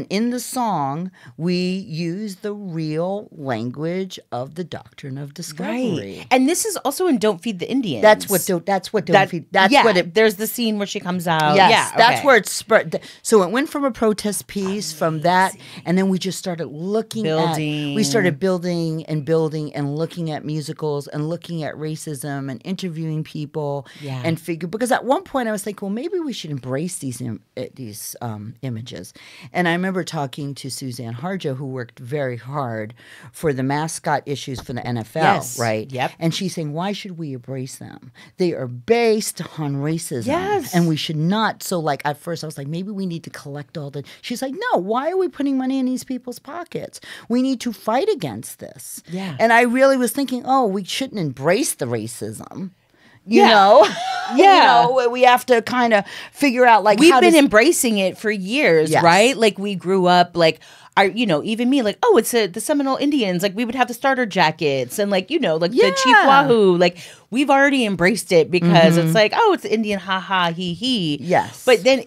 in the song we used the real language of the Doctrine of Discovery. Right. And this is also in Don't Feed the Indians. That's what Don't Feed. That's what it. There's the scene where she comes out. Yes, that's where it spread. So it went from a protest piece from that, and then we just started we started building and looking at musicals and looking at racism and interviewing people. And figure, because at one point I was like, well, maybe we should embrace these images. And I remember talking to Suzanne Harjo, who worked very hard for the mascot issues for the NFL, right? Yep. And she's saying, why should we embrace them? They are based on racism, and we should not. So, like, at first I was like, maybe we need to collect all the. She's like, no, why are we putting money in these people's pockets? We need to fight against this. Yeah. And I really was thinking, oh, we shouldn't embrace the racism. We have to kind of figure out, like, we've been embracing it for years, right? Like, we grew up, like, even me, like, oh, it's the Seminole Indians. Like, we would have the starter jackets and, like, the Chief Wahoo. Like, we've already embraced it because it's like, oh, it's the Indian, ha ha, he he. Yes. But then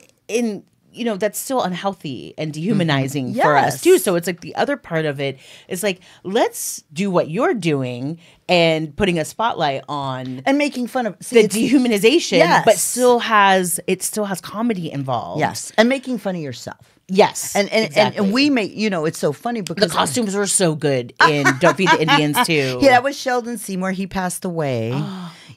that's still unhealthy and dehumanizing for us too. So it's like the other part of it is like, let's do what you're doing and putting a spotlight on and making fun of the dehumanization, but still has comedy involved. Yes, and making fun of yourself. Yes, and we make it's so funny because the costumes were so good in Don't Feed the Indians too. Yeah, that was Sheldon Seymour. He passed away.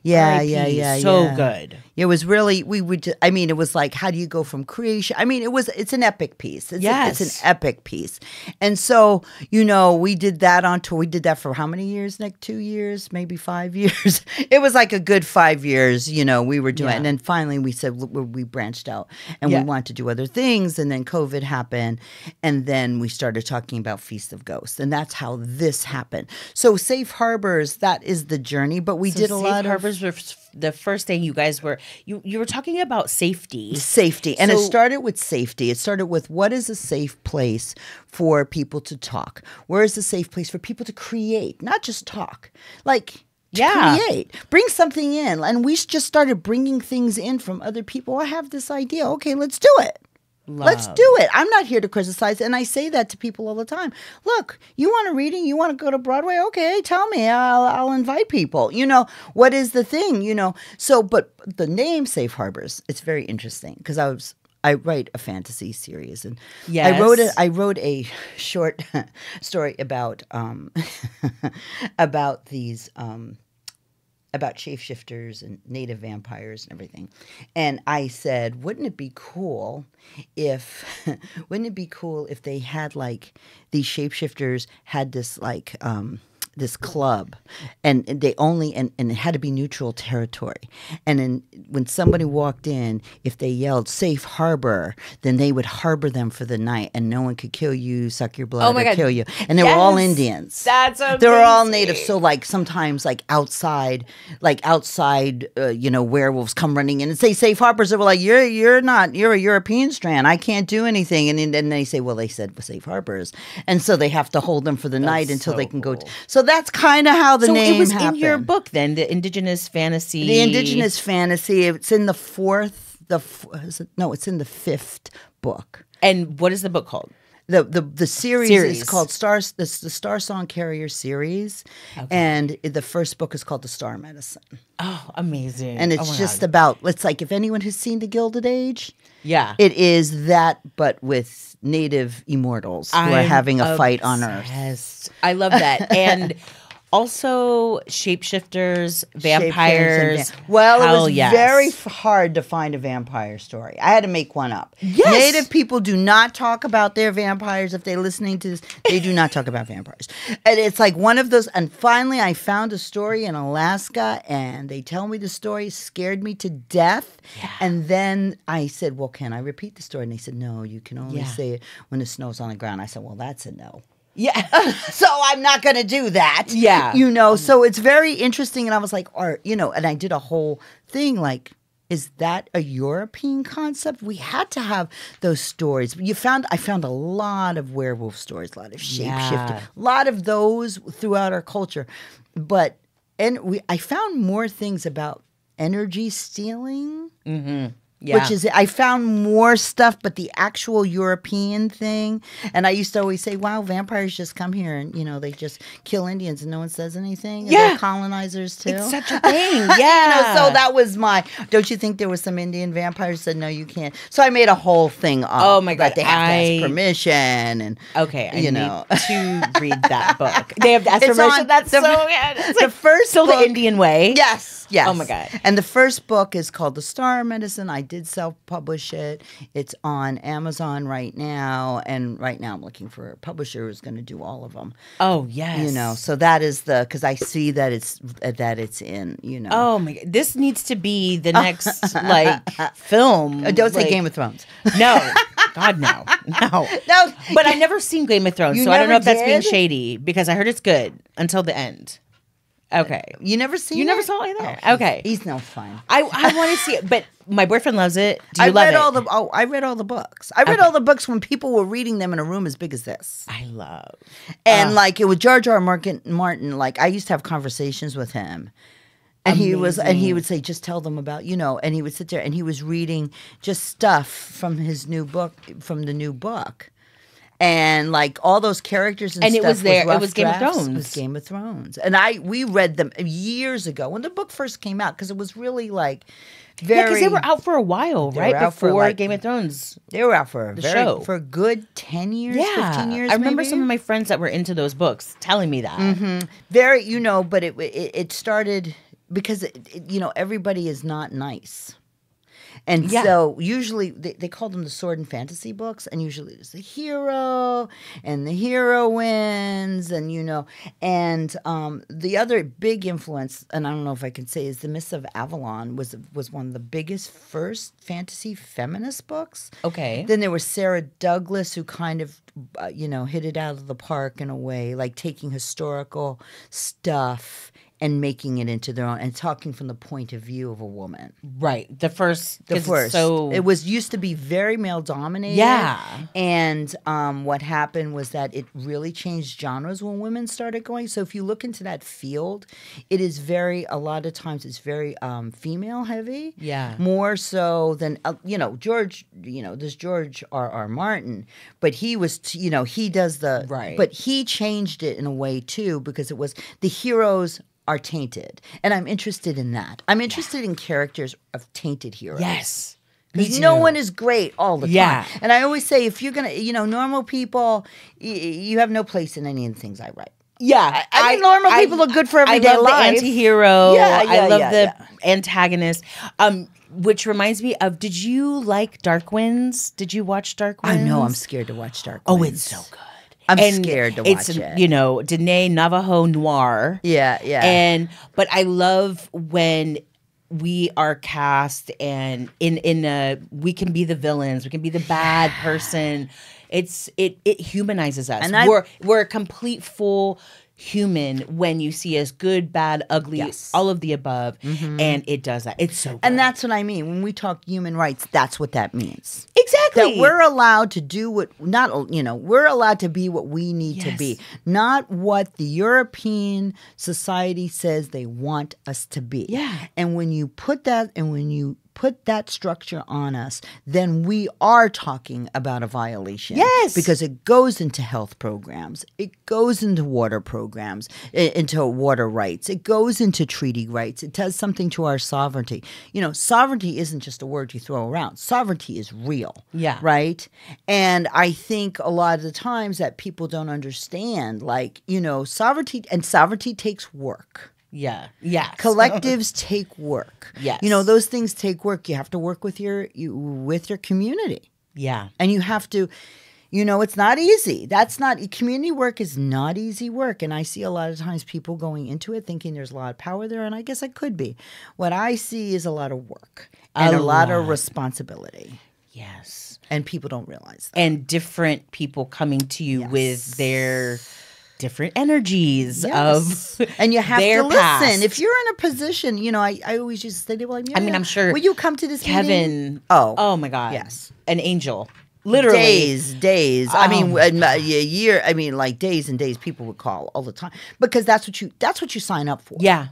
Yeah, R.I.P. So good. It was really, we would, I mean, it was like, how do you go from creation? I mean, it's an epic piece. It's an epic piece. And so, we did that on tour. We did that for how many years, Nick? 2 years, maybe 5 years. It was like a good 5 years, we were doing it. And then finally we said, we branched out and we wanted to do other things. And then COVID happened. And then we started talking about Feast of Ghosts. And that's how this happened. So Safe Harbors, that is the journey. But we did a lot of... Safe Harbors were the first thing you guys were... You were talking about safety. Safety. And it started with safety. It started with what is a safe place for people to talk? Where is a safe place for people to create? Not just talk. Like... create, bring something in. And we just started bringing things in from other people. I have this idea. Okay, let's do it. Let's do it. I'm not here to criticize. And I say that to people all the time. Look, you want a reading? You want to go to Broadway? Okay, tell me. I'll invite people. What is the thing? So, but the name Safe Harbors, it's very interesting because I write a fantasy series, and I wrote a short story about about these about shapeshifters and native vampires and everything. And I said, wouldn't it be cool if they had like these shapeshifters had this like this club, and they only and it had to be neutral territory. And then when somebody walked in, if they yelled "Safe Harbor," then they would harbor them for the night, and no one could kill you, suck your blood, or kill you. And they were all Indians. That's amazing. They were all native. So like sometimes outside, werewolves come running in and say "Safe Harbors." They were like, "You're a European strand. I can't do anything." And then they say, "Well, they said Safe Harbors," and so they have to hold them for the night until they can go. So that's kind of how the name happened. So it was in your book then, the Indigenous fantasy. The Indigenous fantasy. It's in the it's in the 5th book. And what is the book called? The series is called the Star Song Carrier series, and the first book is called The Star Medicine. Oh, amazing! And it's just about, it's like if anyone has seen The Gilded Age, it is that, but with native immortals who are having a fight on Earth. I love that, and also shapeshifters, vampires. Well, it was very hard to find a vampire story. I had to make one up. Yes. Native people do not talk about their vampires. If they're listening to this, they do not talk about vampires. And it's like one of those. And finally, I found a story in Alaska, and they tell me the story, scared me to death. Yeah. And then I said, well, can I repeat the story? And they said, no, you can only say it when the snow's on the ground. I said, well, that's a no. Yeah. So I'm not going to do that. Yeah. So it's very interesting. And I was like, and I did a whole thing like, is that a European concept? We had to have those stories. I found a lot of werewolf stories, a lot of shapeshifting, a lot of those throughout our culture. I found more things about energy stealing. Mm-hmm. Yeah. Which is, I found more stuff, but the actual European thing. And I used to always say, wow, vampires just come here and, they just kill Indians and no one says anything. And they're colonizers too. It's such a thing. Yeah. So that was don't you think there was some Indian vampires said, no, you can't. So I made a whole thing up. Oh my God. They have to ask permission. And, I need to read that book. They have to ask permission. That's so good. It's the first book, the Indian way. Yes. Oh my God. And the first book is called The Star Medicine. I did self-publish it. It's on Amazon right now. And right now I'm looking for a publisher who's going to do all of them. Oh, yes. So that is because I see that it's in, Oh my God. This needs to be the next film. Don't say Game of Thrones. No. God, no. No. But I've never seen Game of Thrones, so I don't know if that's being shady because I heard it's good until the end. Okay. You never seen You it? never saw it either? Okay. He's no fun. I want to see it, but my boyfriend loves it. Do you love it? I read all the books. I read all the books when people were reading them in a room as big as this. I love. And it was Jar Jar Martin. Like I used to have conversations with him. And he would say, just tell them about, and he would sit there and he was reading just stuff from his new book, from the new book. And all those characters and stuff it was there. Was it was Game of Thrones. It was Game of Thrones. And we read them years ago when the book first came out because it was really very. Yeah, because they were out for a while, right? Before Game of Thrones. They were out for show. For a good 10 years, 15 years. I remember some of my friends that were into those books telling me that. Mm-hmm. Very, but it started because everybody is not nice. And so usually they call them the sword and fantasy books, and usually there's the hero and the heroines, and and the other big influence, and I don't know if I can say, is the Mists of Avalon was one of the biggest first fantasy feminist books. Okay. Then there was Sarah Douglas, who kind of hit it out of the park in a way, like taking historical stuff and making it into their own, and talking from the point of view of a woman. Right. The first. So it was used to be very male dominated. Yeah. And what happened was that it really changed genres when women started going. So if you look into that field, it is a lot of times it's very female heavy. Yeah. More so than George. There's George R.R. Martin, but he was he does the right. But he changed it in a way too, because it was the heroes are tainted. And I'm interested in that. I'm interested in characters of tainted heroes. Yes. Because no one is great all the Yeah. time. And I always say, if you're going to, normal people, you have no place in any of the things I write. Yeah. I think normal people are good for everyday life. I love life. the anti-hero. I love the yeah. antagonist. Which reminds me of, did you like Dark Winds? Did you watch Dark Winds? I know, I'm scared to watch Dark Winds. Oh, it's so good. I'm scared to watch it. Danae Navajo noir. Yeah. But I love when we are cast and we can be the villains, we can be the bad person. It humanizes us. And we're a complete full human when you see us good, bad, ugly, all of the above, and it does that. It's so good. And that's what I mean when we talk human rights. That's what that means. Exactly. That we're allowed to do we're allowed to be what we need to be, not what the European society says they want us to be. Yeah. And when you put that structure on us, then we are talking about a violation. Yes. Because it goes into health programs. It goes into water programs, into water rights. It goes into treaty rights. It does something to our sovereignty. Sovereignty isn't just a word you throw around. Sovereignty is real. Yeah. Right? And I think a lot of the times that people don't understand, sovereignty takes work. Yeah. Yes. Collectives take work. Yes. Those things take work. You have to work with your community. Yeah. And you have to, it's not easy. Community work is not easy work. And I see a lot of times people going into it thinking there's a lot of power there. And I guess I could be. What I see is a lot of work and a lot of responsibility. Yes. And people don't realize that. And different people coming to you with their different energies of and you have their to listen. past. If you're in a position, I always used to say, well, I'm sure. Will you come to this Kevin? Meeting? Oh my God. Yes. An angel. Literally. Days. Oh, a year. Days and days people would call all the time because that's what you sign up for. Yeah.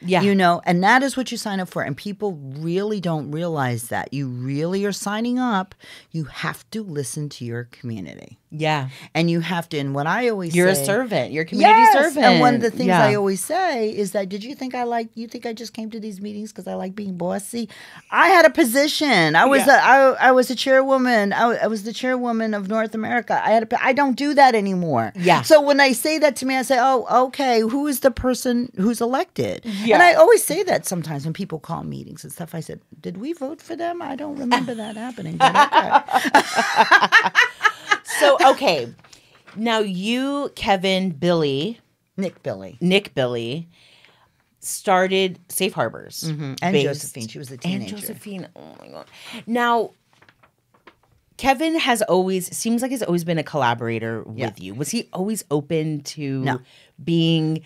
Yeah. And that is what you sign up for. And people really don't realize that. You really are signing up. You have to listen to your community. Yeah. And you have to, and what I always You're say. a servant. You're a community servant. And one of the things I always say is that, you think I just came to these meetings because I like being bossy? I had a position. I was a chairwoman. I was the chairwoman of North America. I don't do that anymore. Yeah. So when they say that to me, I say, oh, okay, who is the person who's elected? Yeah. And I always say that sometimes when people call meetings and stuff. I said, did we vote for them? I don't remember that happening. But okay. So, okay. Now you, Kevin, Nick Billy, started Safe Harbors. Mm-hmm. And Josephine. She was a teenager. And Josephine. Oh, my God. Now, Kevin he's always been a collaborator with you. Was he always open to being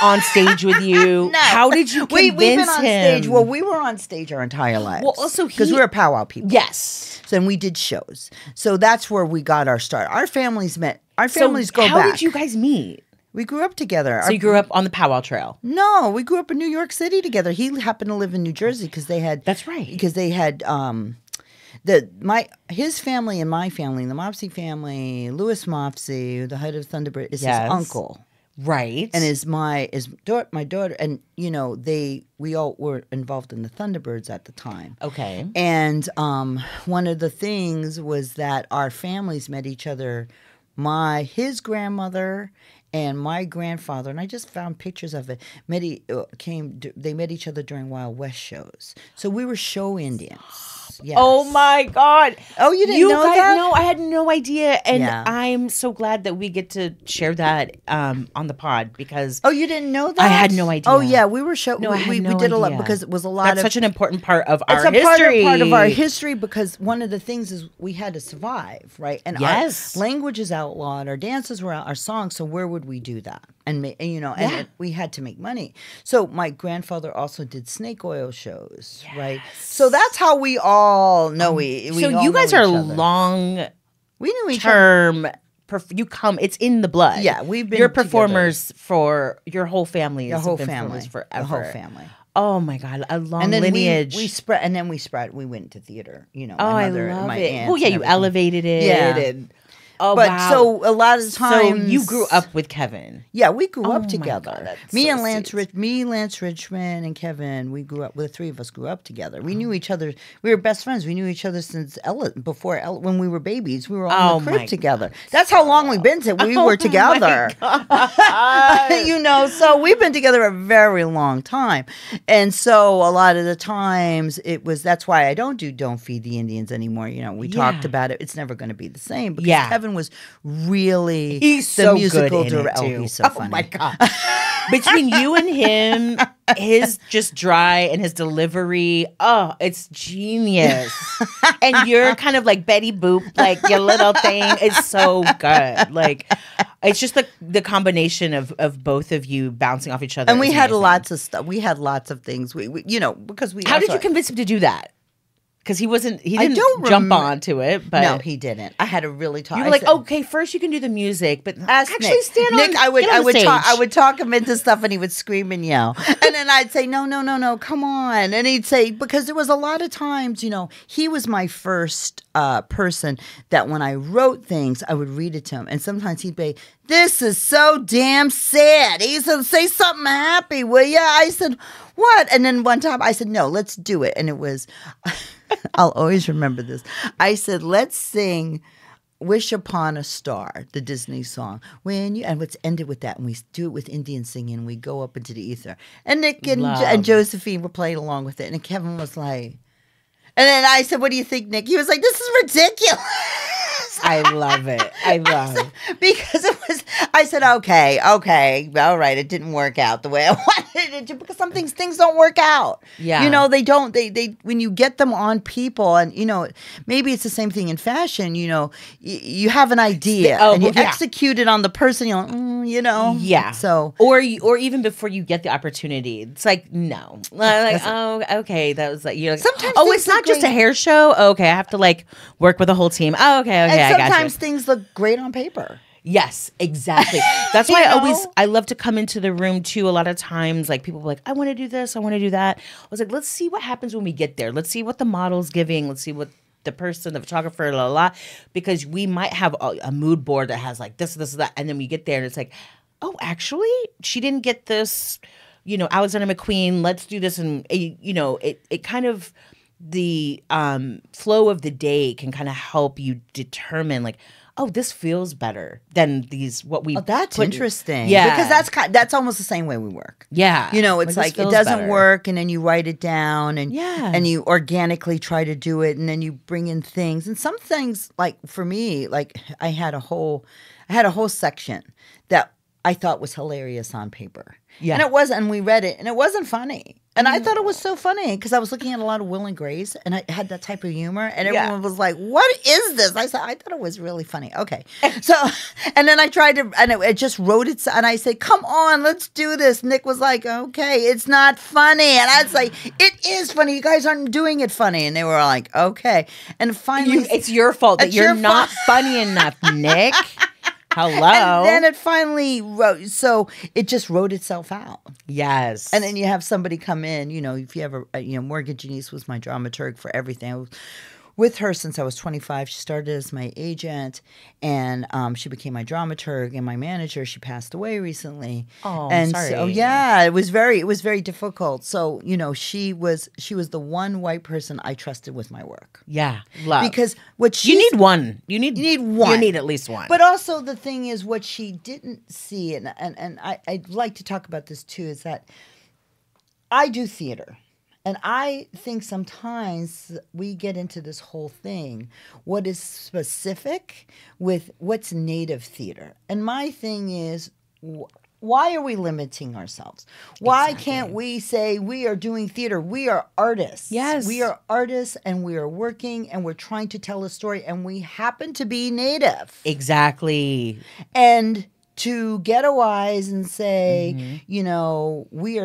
on stage with you? No. How did you convince We've been on him? stage. Well, we were on stage our entire lives. Well, also because we were powwow people. Yes. So, and we did shows. So that's where we got our start. Our families met. Our families go back. How did you guys meet? We grew up together. So you grew up on the Powwow Trail? No, we grew up in New York City together. He happened to live in New Jersey because they had. That's right. Because they had his family and my family, the Mopsy family. Louis Mopsy, the head of Thunderbird, is his uncle. Right. And my daughter, and we all were involved in the Thunderbirds at the time. Okay. And one of the things was that our families met each other. His grandmother And my grandfather, and I just found pictures of it, they met each other during Wild West shows. So we were show Indians. Yes. Oh my God. Oh, you didn't know that? No, I had no idea. And Yeah. I'm so glad that we get to share that on the pod because Oh, you didn't know that? I had no idea. Oh, yeah, we were show. No, I had we no did a lot idea. because it was a lot That's of. such an important part of our It's a history. part of our history because one of the things is we had to survive, right? And Yes. our language is outlawed, our dances were out, our songs. So where would we do that? And we had to make money. So my grandfather also did snake oil shows, right? So that's how we all know So you guys are long We knew each other. term. It's in the blood. Yeah, we've been You're together. performers for your whole family. The has whole been family, performers forever. the whole family. Oh my God, a long And then lineage. we spread, and then we spread. We went to theater. You know, Oh, my I mother, love my it. aunts Well, yeah, and you everything. elevated it. Yeah. And, oh, But wow. so a lot of times, So you grew up with Kevin. Yeah, we grew Oh up my together. God, that's Me so and Lance, sweet. Lance Richmond, and Kevin. We grew up. The three of us grew up together. We knew each other. We were best friends. We knew each other since before when we were babies. We were all in the Oh my crib together. That's how long we've been. We were together. So we've been together a very long time, and so a lot of the times that's why I don't Feed the Indians anymore. We talked about it. It's never going to be the same because Kevin was really He's the so musical good in it, director. too. He's so funny. Oh my God. Between you and him, his just dry and his delivery, it's genius. And you're kind of like Betty Boop, like your little thing. It's so good. Like, it's just the combination of both of you bouncing off each other. And we is had amazing. lots of stuff. We had lots of things. We because we. How did also- you convince him to do that? Because he didn't don't jump remem- onto it, but No, he didn't. I had to really talk. you were like, okay, first you can do the music, but Ask actually Nick. stand on. Nick, I would get on the stage. I would talk him into stuff, and he would scream and yell, and then I'd say, no, come on, and he'd say because there was a lot of times, he was my first person that when I wrote things, I would read it to him, and sometimes he'd be, "This is so damn sad." He said, "Say something happy, will ya?" I said, "What?" And then one time I said, "No, let's do it," and it was. I'll always remember this. I said, let's sing Wish Upon a Star, the Disney song. And let's end it with that. And we do it with Indian singing. And we go up into the ether. And Nick and Josephine were playing along with it. And Kevin was like, and then I said, what do you think, Nick? He was like, this is ridiculous. I love it. I love it. Because I said, okay, all right, it didn't work out the way I wanted it to, because some things don't work out. Yeah. They don't, when you get them on people, and, maybe it's the same thing in fashion, you have an idea and you execute it on the person, Yeah. So. Or even before you get the opportunity, it's like, no. Like, okay, that was like, you're like, Sometimes it's not just a hair show? Okay, I have to work with a whole team. Oh, okay, And I got you. sometimes things look great on paper. Yes, exactly. That's why I love to come into the room too. A lot of times, people are like, I want to do this, I want to do that. I was like, let's see what happens when we get there. Let's see what the model's giving. Let's see what the person, the photographer, because we might have a mood board that has this, that, and then we get there and it's like, oh, actually, she didn't get this. Alexander McQueen. Let's do this, and it kind of the flow of the day can kind of help you determine oh, this feels better than what we. Oh, that's interesting. Yeah, because that's almost the same way we work. Yeah, It's this it feels doesn't better. work, and then you write it down, and you organically try to do it, and then you bring in things, and some things for me, I had a whole section that I thought was hilarious on paper. Yeah, and it wasn't. And we read it, and it wasn't funny. And I thought it was so funny because I was looking at a lot of Will and Grace, and I had that type of humor, and everyone was like, "What is this?" I said, "I thought it was really funny." Okay, so and then I tried to, and it just wrote it, and I said, "Come on, let's do this." Nick was like, "Okay, it's not funny," and I was like, "It is funny. You guys aren't doing it funny," and they were like, "Okay." And finally, it's your fault that you're not funny enough, Nick. Hello. And then it finally wrote, so it just wrote itself out. Yes. And then you have somebody come in, if you ever, Morgan Janice was my dramaturg for everything. with her since I was 25. She started as my agent, and she became my dramaturg and my manager. She passed away recently. Oh, I'm and sorry. So, yeah, it was very difficult. So, you know, she was the one white person I trusted with my work. Yeah, love. Because what she you need one. You need one. You need at least one. But also the thing is, what she didn't see, and I'd like to talk about this too, is that I do theater. And I think sometimes we get into this whole thing, what is specific with what's native theater. And my thing is, why are we limiting ourselves? Why can't we say we are doing theater? We are artists. Yes. We are artists, and we are working, and we're trying to tell a story, and we happen to be native. Exactly. And to ghettoize and say, you know, we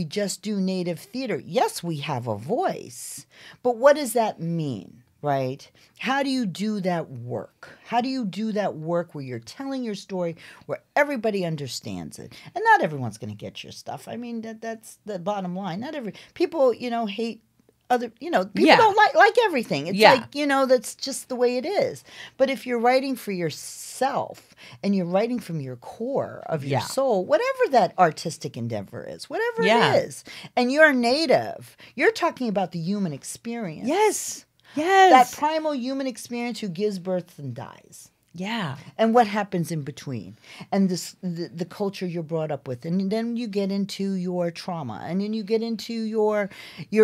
just do native theater. Yes, we have a voice, but what does that mean, right? How do you do that work? How do you do that work where you're telling your story, where everybody understands it? And not everyone's going to get your stuff. I mean, that's the bottom line. Not every people, you know, hate other, you know, people don't like everything. It's like, you know, that's just the way it is. But if you're writing for yourself and you're writing from your core of your soul, whatever that artistic endeavor is, whatever it is, and you're native, you're talking about the human experience. Yes. That primal human experience who gives birth and dies. Yeah. And what happens in between, and the culture you're brought up with, and then you get into your trauma, and then you get into your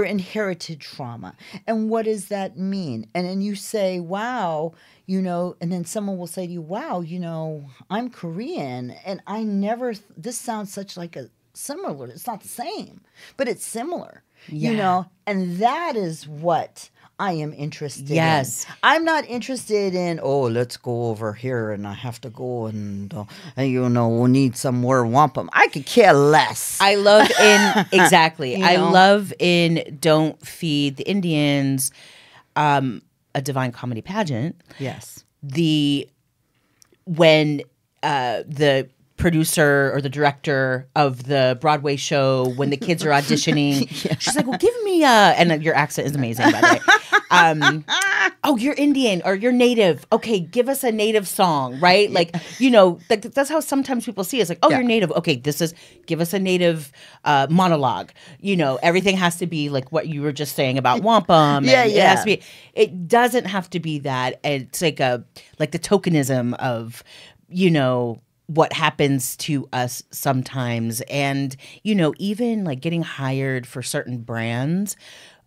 inherited trauma, and what does that mean? And then you say, wow, you know, and then someone will say to you, wow, you know, I'm Korean, and I never, this sounds such like a similar, it's not the same, but it's similar, you know, and that is what I am interested in. I'm not interested in, let's go over here and I have to go and you know, we'll need some more wampum. I could care less. I love in, exactly. I know? love in Don't Feed the Indians, a Divine Comedy Pageant. Yes. When the producer or the director of the Broadway show, when the kids are auditioning, she's like, well, give me and your accent is amazing, by the way. You're Indian or you're native. Okay, give us a native song, right? Like, you know, that's how sometimes people see us. Like, you're native. Okay, give us a native monologue. You know, everything has to be like what you were just saying about wampum. It has to be. It doesn't have to be that. It's like the tokenism of, you know, what happens to us sometimes. And, you know, even like getting hired for certain brands,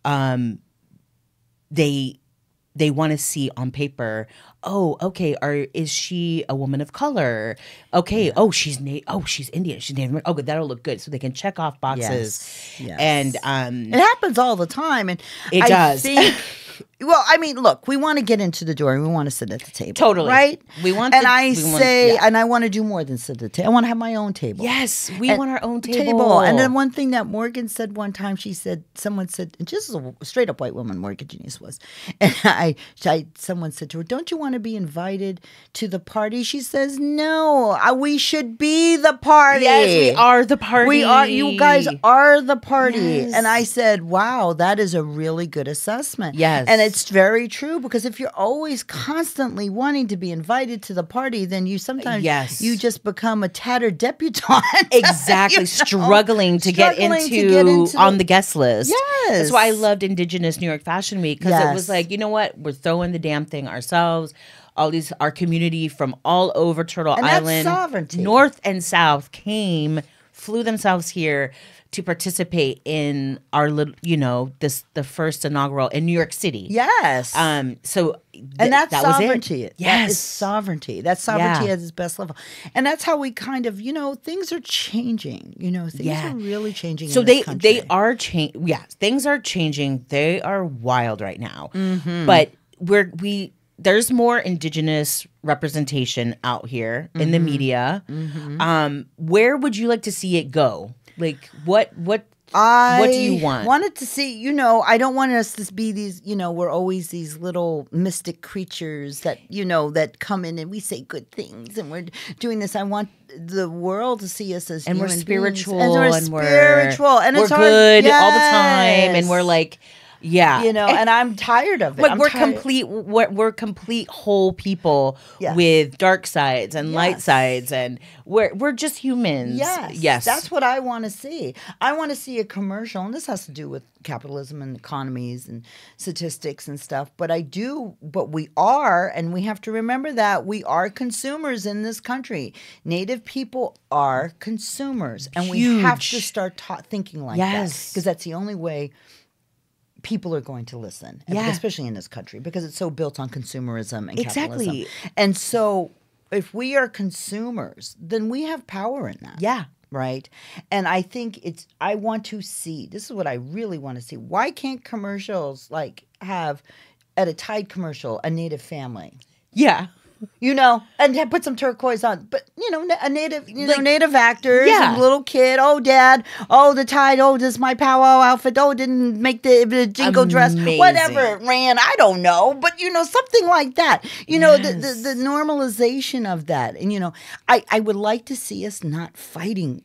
they want to see on paper, is she a woman of color? Okay, she's Indian, she's Native. Oh, good, that'll look good. So they can check off boxes. Yes. And it happens all the time, and it does. Well, I mean, look, we want to get into the door and we want to sit at the table. Totally. Right? And I want to do more than sit at the table. I want to have my own table. Yes, we want our own table. And then one thing that Morgan said one time, someone said, and just a straight up white woman, Morgan Genius was, and someone said to her, don't you want to be invited to the party? She says, no, we should be the party. Yes, we are the party. You guys are the party. Yes. And I said, wow, that is a really good assessment. Yes. And it's very true, because if you're always constantly wanting to be invited to the party, then you sometimes you just become a tattered debutante. Exactly. Struggling to get into on the guest list. Yes. That's why I loved Indigenous New York Fashion Week, because it was like, you know what? We're throwing the damn thing ourselves. Our community from all over Turtle Island, that's sovereignty. North and South flew themselves here to participate in our little, you know, the first inaugural in New York City. Yes. So that's that sovereignty. Was it. Yes. That is sovereignty. That's sovereignty at its best level. And that's how we kind of, you know, things are changing. You know, things are really changing so in this country. they are changing. Yeah, things are changing. They are wild right now. Mm-hmm. But there's more Indigenous representation out here in the media. Mm-hmm. Where would you like to see it go? Like, what do you want? I wanted to see, you know, I don't want us to be these, you know, we're always these little mystic creatures that, you know, that come in and we say good things and we're doing this. I want the world to see us as and human we're spiritual beings. And we're spiritual. And we're it's good hard. all the time. And we're like, Yeah. You know, and I'm tired of it. Like we're complete whole people with dark sides and light sides, and we're just humans. Yes. That's what I want to see. I want to see a commercial, and this has to do with capitalism and economies and statistics and stuff, but we are, and we have to remember that we are consumers in this country. Native people are consumers, and we have to start thinking like that, because that's the only way people are going to listen, especially in this country, because it's so built on consumerism and capitalism. And so if we are consumers, then we have power in that. Yeah. Right? And I think I want to see, this is what I really want to see. Why can't commercials like have, at a Tide commercial, a Native family? Yeah. You know, and put some turquoise on, but you know, a native, native actors, and little kid. Oh, dad. Oh, the Tide. Oh, this is my powwow outfit. Oh, didn't make the jingle dress. Whatever it ran. I don't know, but you know, something like that. You know, the normalization of that, and you know, I would like to see us not fighting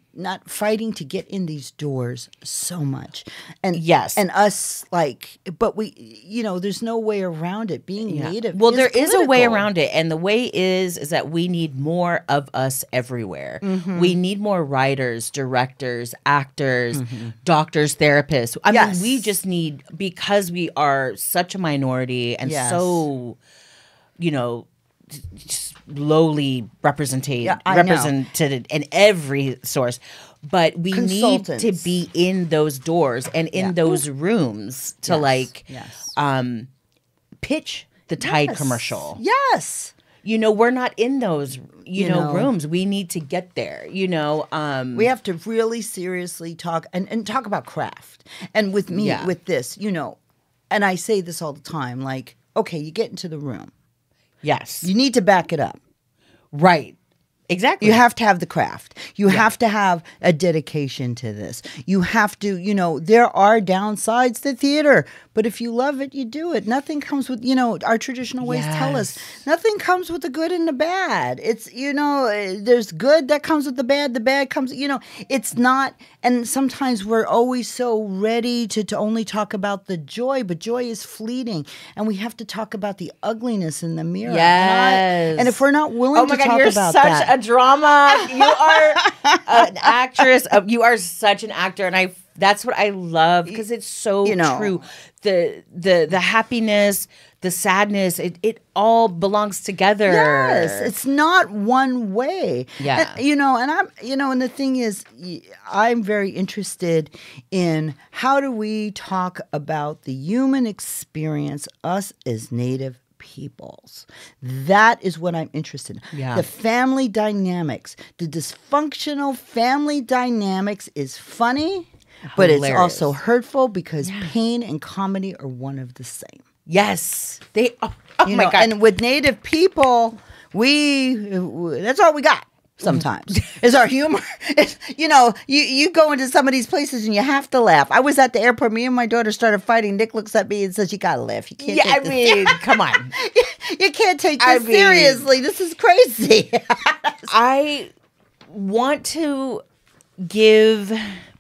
to get in these doors so much. And and us like, but we, you know, there's no way around it. Being Native. Well, there is a way around it. And the way is that we need more of us everywhere. Mm-hmm. We need more writers, directors, actors, doctors, therapists. I mean, we just need, because we are such a minority and so, you know, lowly represented in every source, but we need to be in those doors and in those rooms to pitch the Tide commercial. Yes. You know, we're not in those, you know, rooms. We need to get there, you know. We have to really seriously talk and talk about craft. And with me, with this, you know, and I say this all the time, like, okay, you get into the room. Yes. You need to back it up. Right. Exactly. You have to have the craft. You have to have a dedication to this. You have to, you know, there are downsides to theater, but if you love it, you do it. Nothing comes with, you know, our traditional ways tell us nothing comes with the good and the bad. It's, you know, there's good that comes with the bad comes, you know, it's not, and sometimes we're always so ready to only talk about the joy, but joy is fleeting, and we have to talk about the ugliness in the mirror. Yes. And if we're not willing to talk about that. You're such a drama. You are an actress. You are such an actor, and that's what I love, because it's so true. The happiness, the sadness, it all belongs together. Yes, it's not one way. Yeah, and, you know, and I'm, you know, and the thing is, I'm very interested in how do we talk about the human experience, us as Native peoples. That is what I'm interested in. Yeah. The family dynamics, the dysfunctional family dynamics is funny, but it's also hurtful, because pain and comedy are one of the same. Yes. They oh you my know, God. And with Native people, that's all we got. Sometimes is our humor. It's, you know, you go into some of these places and you have to laugh. I was at the airport. Me and my daughter started fighting. Nick looks at me and says, "You gotta laugh. You can't." I mean, come on. You can't take this seriously. This is crazy. I want to give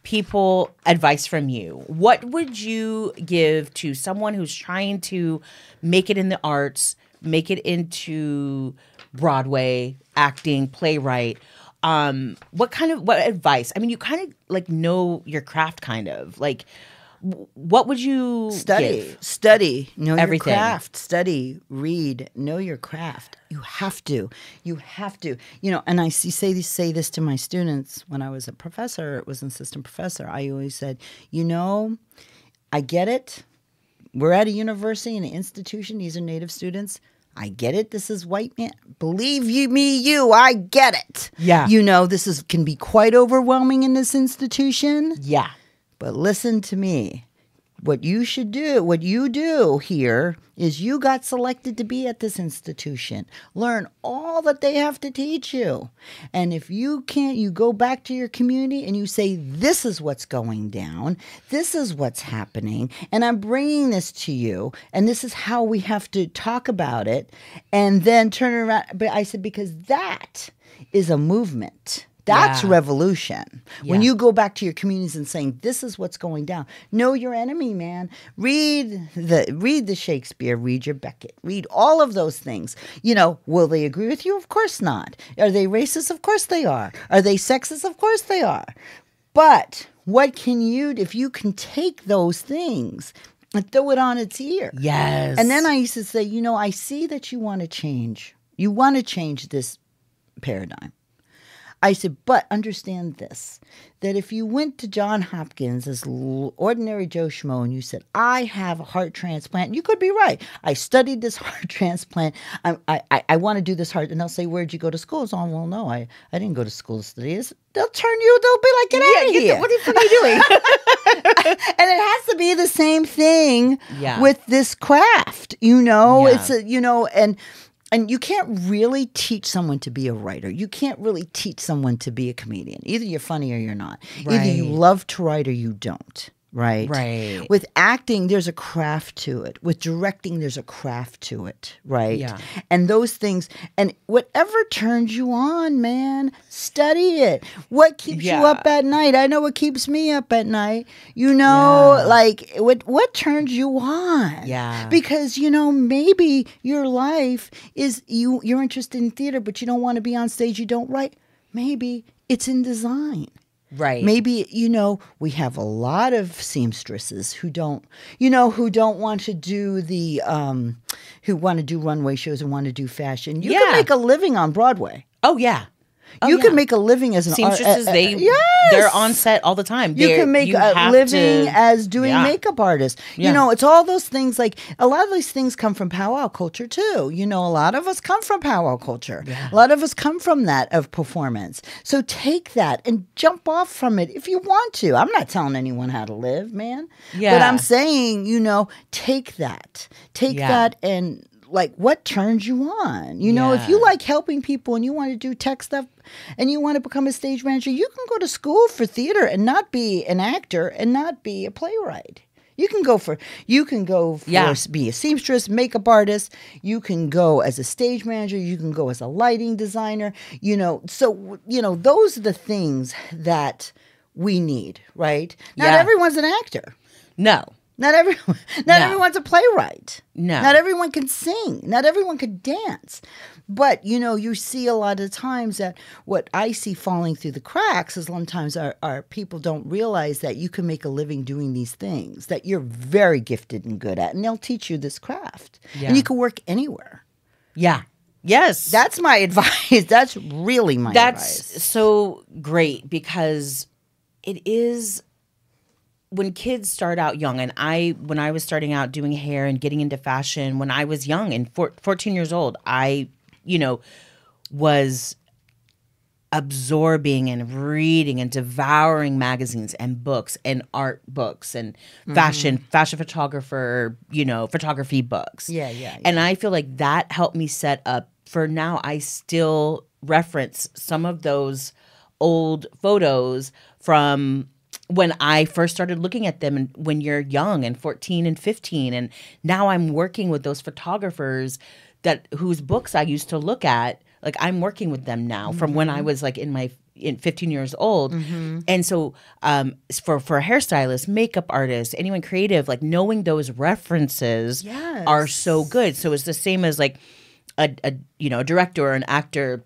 people advice from you. What would you give to someone who's trying to make it in the arts, make it into Broadway, acting, playwright? What advice? I mean, you kind of like know your craft, kind of like. What would you study, know everything. Your craft, study, read, know your craft. You have to, you know. And I say this to my students when I was a professor, was an assistant professor. I always said, you know, I get it. We're at a university, an institution. These are Native students. I get it. This is white man. Believe you, I get it. Yeah. You know, can be quite overwhelming in this institution. Yeah. But listen to me. What you do here is you got selected to be at this institution. Learn all that they have to teach you. And if you can't, you go back to your community and you say, this is what's going down. This is what's happening. And I'm bringing this to you. And this is how we have to talk about it. And then turn around. But I said, because that is a movement That's Yeah. revolution. When Yeah. you go back to your communities and saying, this is what's going down. Know your enemy, man. Read the Shakespeare, read your Beckett, read all of those things. Will they agree with you? Of course not. Are they racist? Of course they are. Are they sexist? Of course they are. But what can you, if you can take those things and throw it on its ear? Yes. And then I used to say, I see that you want to change. You want to change this paradigm. I said, but understand this, that if you went to John Hopkins as ordinary Joe Schmo and you said, I have a heart transplant, you could be right. I studied this heart transplant. I want to do this heart. And they'll say, where'd you go to school? So, well, no, I didn't go to school to study this. They'll turn you, they'll be like, get out of here. What are you doing? And it has to be the same thing Yeah. with this craft, Yeah. It's and you can't really teach someone to be a writer. You can't really teach someone to be a comedian. Either you're funny or you're not. Either you Right. love to write or you don't. Right? Right. With acting, there's a craft to it. With directing, there's a craft to it. Right? Yeah. And those things, and whatever turns you on, man, study it. What keeps you Yeah. up at night? I know what keeps me up at night. Yeah. Like what turns you on? Yeah. Because maybe your life is you're interested in theater, but you don't want to be on stage. You don't write. Maybe it's in design. Right. Maybe, we have a lot of seamstresses who don't want to do who want to do runway shows and want to do fashion. You can Yeah. make a living on Broadway. Oh, yeah. Oh, You yeah. can make a living as an Seamstresses, yes! they're on set all the time. You can make a living as doing Yeah. makeup artists. Yeah. It's all those things. Like a lot of these things come from powwow culture too. A lot of us come from powwow culture. Yeah. A lot of us come from that of performance. So take that and jump off from it if you want to. I'm not telling anyone how to live, man. Yeah. But I'm saying, take that. Take Yeah. that and like what turns you on? If you Yeah. like helping people and you want to do tech stuff and you want to become a stage manager, you can go to school for theater and not be an actor and not be a playwright. You can go for Yeah. be a seamstress, makeup artist. You can go as a stage manager. You can go as a lighting designer. So those are the things that we need, right? Not Yeah. everyone's an actor. No. Not everyone's a playwright. No. Not everyone can sing. Not everyone can dance. But, you see a lot of times that what I see falling through the cracks is sometimes our people don't realize that you can make a living doing these things that you're very gifted and good at. And they'll teach you this craft. Yeah. And you can work anywhere. Yeah. Yes. That's my advice. That's really my advice. That's so great because it is when kids start out young, and when I was starting out doing hair and getting into fashion when I was young and 14 years old, I, was absorbing and reading and devouring magazines and books and art books and fashion photographer, photography books. Yeah. And I feel like that helped me set up for now. I still reference some of those old photos from when I first started looking at them and when you're young and 14 and 15. And now I'm working with those photographers whose books I used to look at. Like I'm working with them now from when I was like in 15 years old. And so for a hairstylist, makeup artist, anyone creative, like knowing those references are so good. So it's the same as like a director or an actor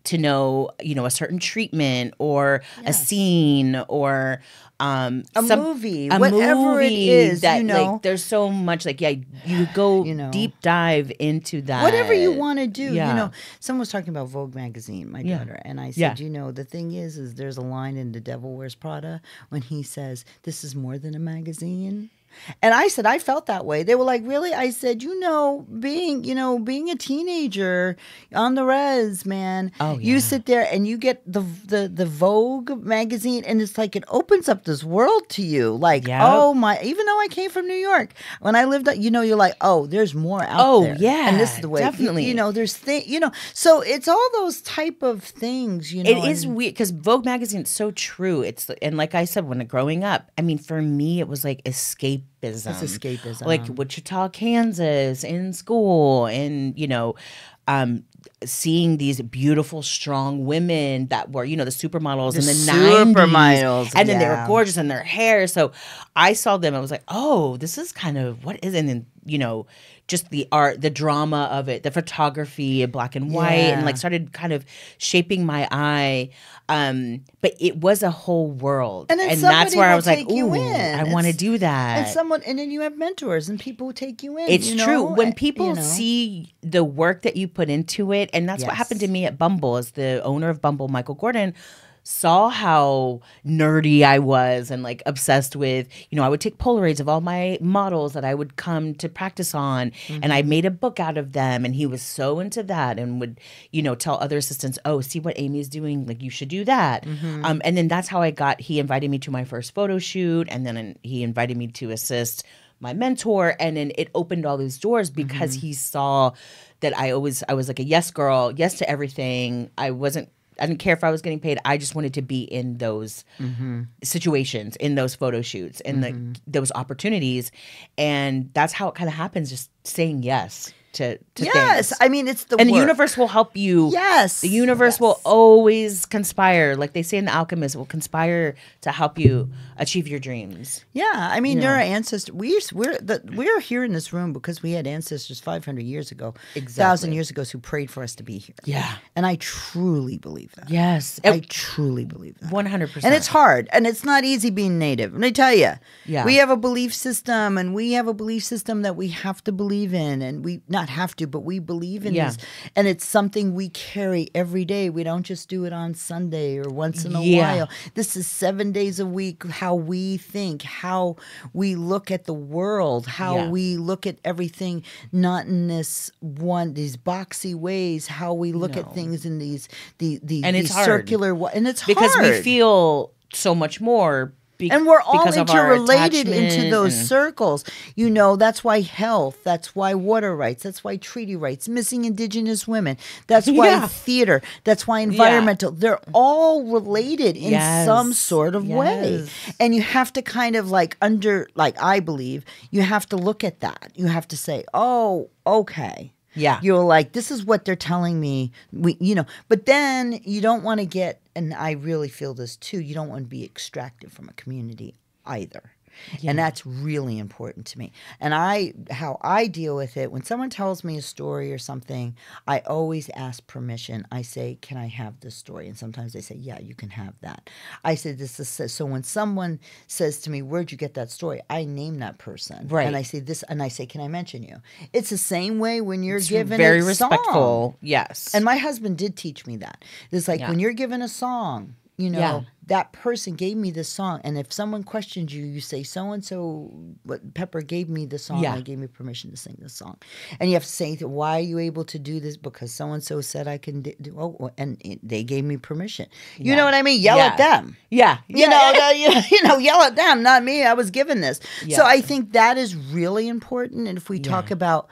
to know, a certain treatment or a scene or a movie, whatever it is, that like there's so much like you go deep dive into that. Whatever you want to do. Yeah. Someone was talking about Vogue magazine, my daughter, and I said, the thing is there's a line in The Devil Wears Prada when he says, "This is more than a magazine." And I said, I felt that way. They were like, really? I said, being a teenager on the res, man, you sit there and you get the Vogue magazine and it's like, it opens up this world to you. Like, oh my, even though I came from New York, when I lived, you're like, oh, there's more out there. Yeah. And this is the way, definitely. There's so it's all those type of things, It is weird because Vogue magazine is so true. And like I said, when growing up, I mean, for me, it was like escapism. It's escapism. Like Wichita, Kansas, in school, and seeing these beautiful, strong women that were, the supermodels in the 90s. Supermodels, And then they were gorgeous in their hair. So I saw them. I was like, oh, this is kind of, what is it? And then, just the art, the drama of it, the photography in black and white, and like started kind of shaping my eye. But it was a whole world. And that's where I was like, ooh, I want to do that. And then you have mentors and people who take you in. It's true. When people see the work that you put into it, and that's what happened to me at Bumble, as the owner of Bumble, Michael Gordon, saw how nerdy I was and like obsessed with, I would take Polaroids of all my models that I would come to practice on, and I made a book out of them, and he was so into that and would, tell other assistants, oh, see what Amy's doing, like you should do that. And then that's how he invited me to my first photo shoot, and then he invited me to assist my mentor, and then it opened all these doors because he saw that I was like a yes girl, yes to everything. I didn't care if I was getting paid. I just wanted to be in those situations, in those photo shoots, in those opportunities. And that's how it kind of happens, just saying yes to things. I mean, it's the And the universe will help you. Yes. The universe will always conspire. Like they say in The Alchemist, it will conspire to help you achieve your dreams. Yeah. I mean, there are ancestors. We're here in this room because we had ancestors 500 years ago, 1,000 years ago, who prayed for us to be here. Yeah. And I truly believe that. Yes. I truly believe that. 100%. And it's hard. And it's not easy being Native. Let me tell you. Yeah. We have a belief system, and we have a belief system that we have to believe in. And we not have to, but we believe in this. And it's something we carry every day. We don't just do it on Sunday or once in a while. This is 7 days a week, how we think, how we look at the world, how we look at everything, not in these boxy ways, how we look at things in these circular ways. And it's because hard. we feel so much more. And we're all interrelated into those circles. That's why health, that's why water rights, that's why treaty rights, missing Indigenous women, that's why theater, that's why environmental. They're all related in some sort of way. And you have to kind of I believe, you have to look at that. You have to say, oh, okay. Yeah. You're like, this is what they're telling me. But then you don't want to get, and I really feel this too, you don't want to be extracted from a community either. Yeah. And that's really important to me. And how I deal with it, when someone tells me a story or something, I always ask permission. I say, can I have this story? And sometimes they say, yeah, you can have that. I say, this is so when someone says to me, where'd you get that story? I name that person. Right. And I say this, and I say, can I mention you? It's the same way when you're given very a respectful. Song. Yes. And my husband did teach me that. It's like when you're given a song, that person gave me this song. And if someone questions you, you say, so-and-so, Pepper gave me this song. And gave me permission to sing this song. And you have to say, why are you able to do this? Because so-and-so said I can do, and they gave me permission. You know what I mean? Yell at them. Yeah. Yell at them, not me. I was given this. Yeah. So I think that is really important. And if we talk about,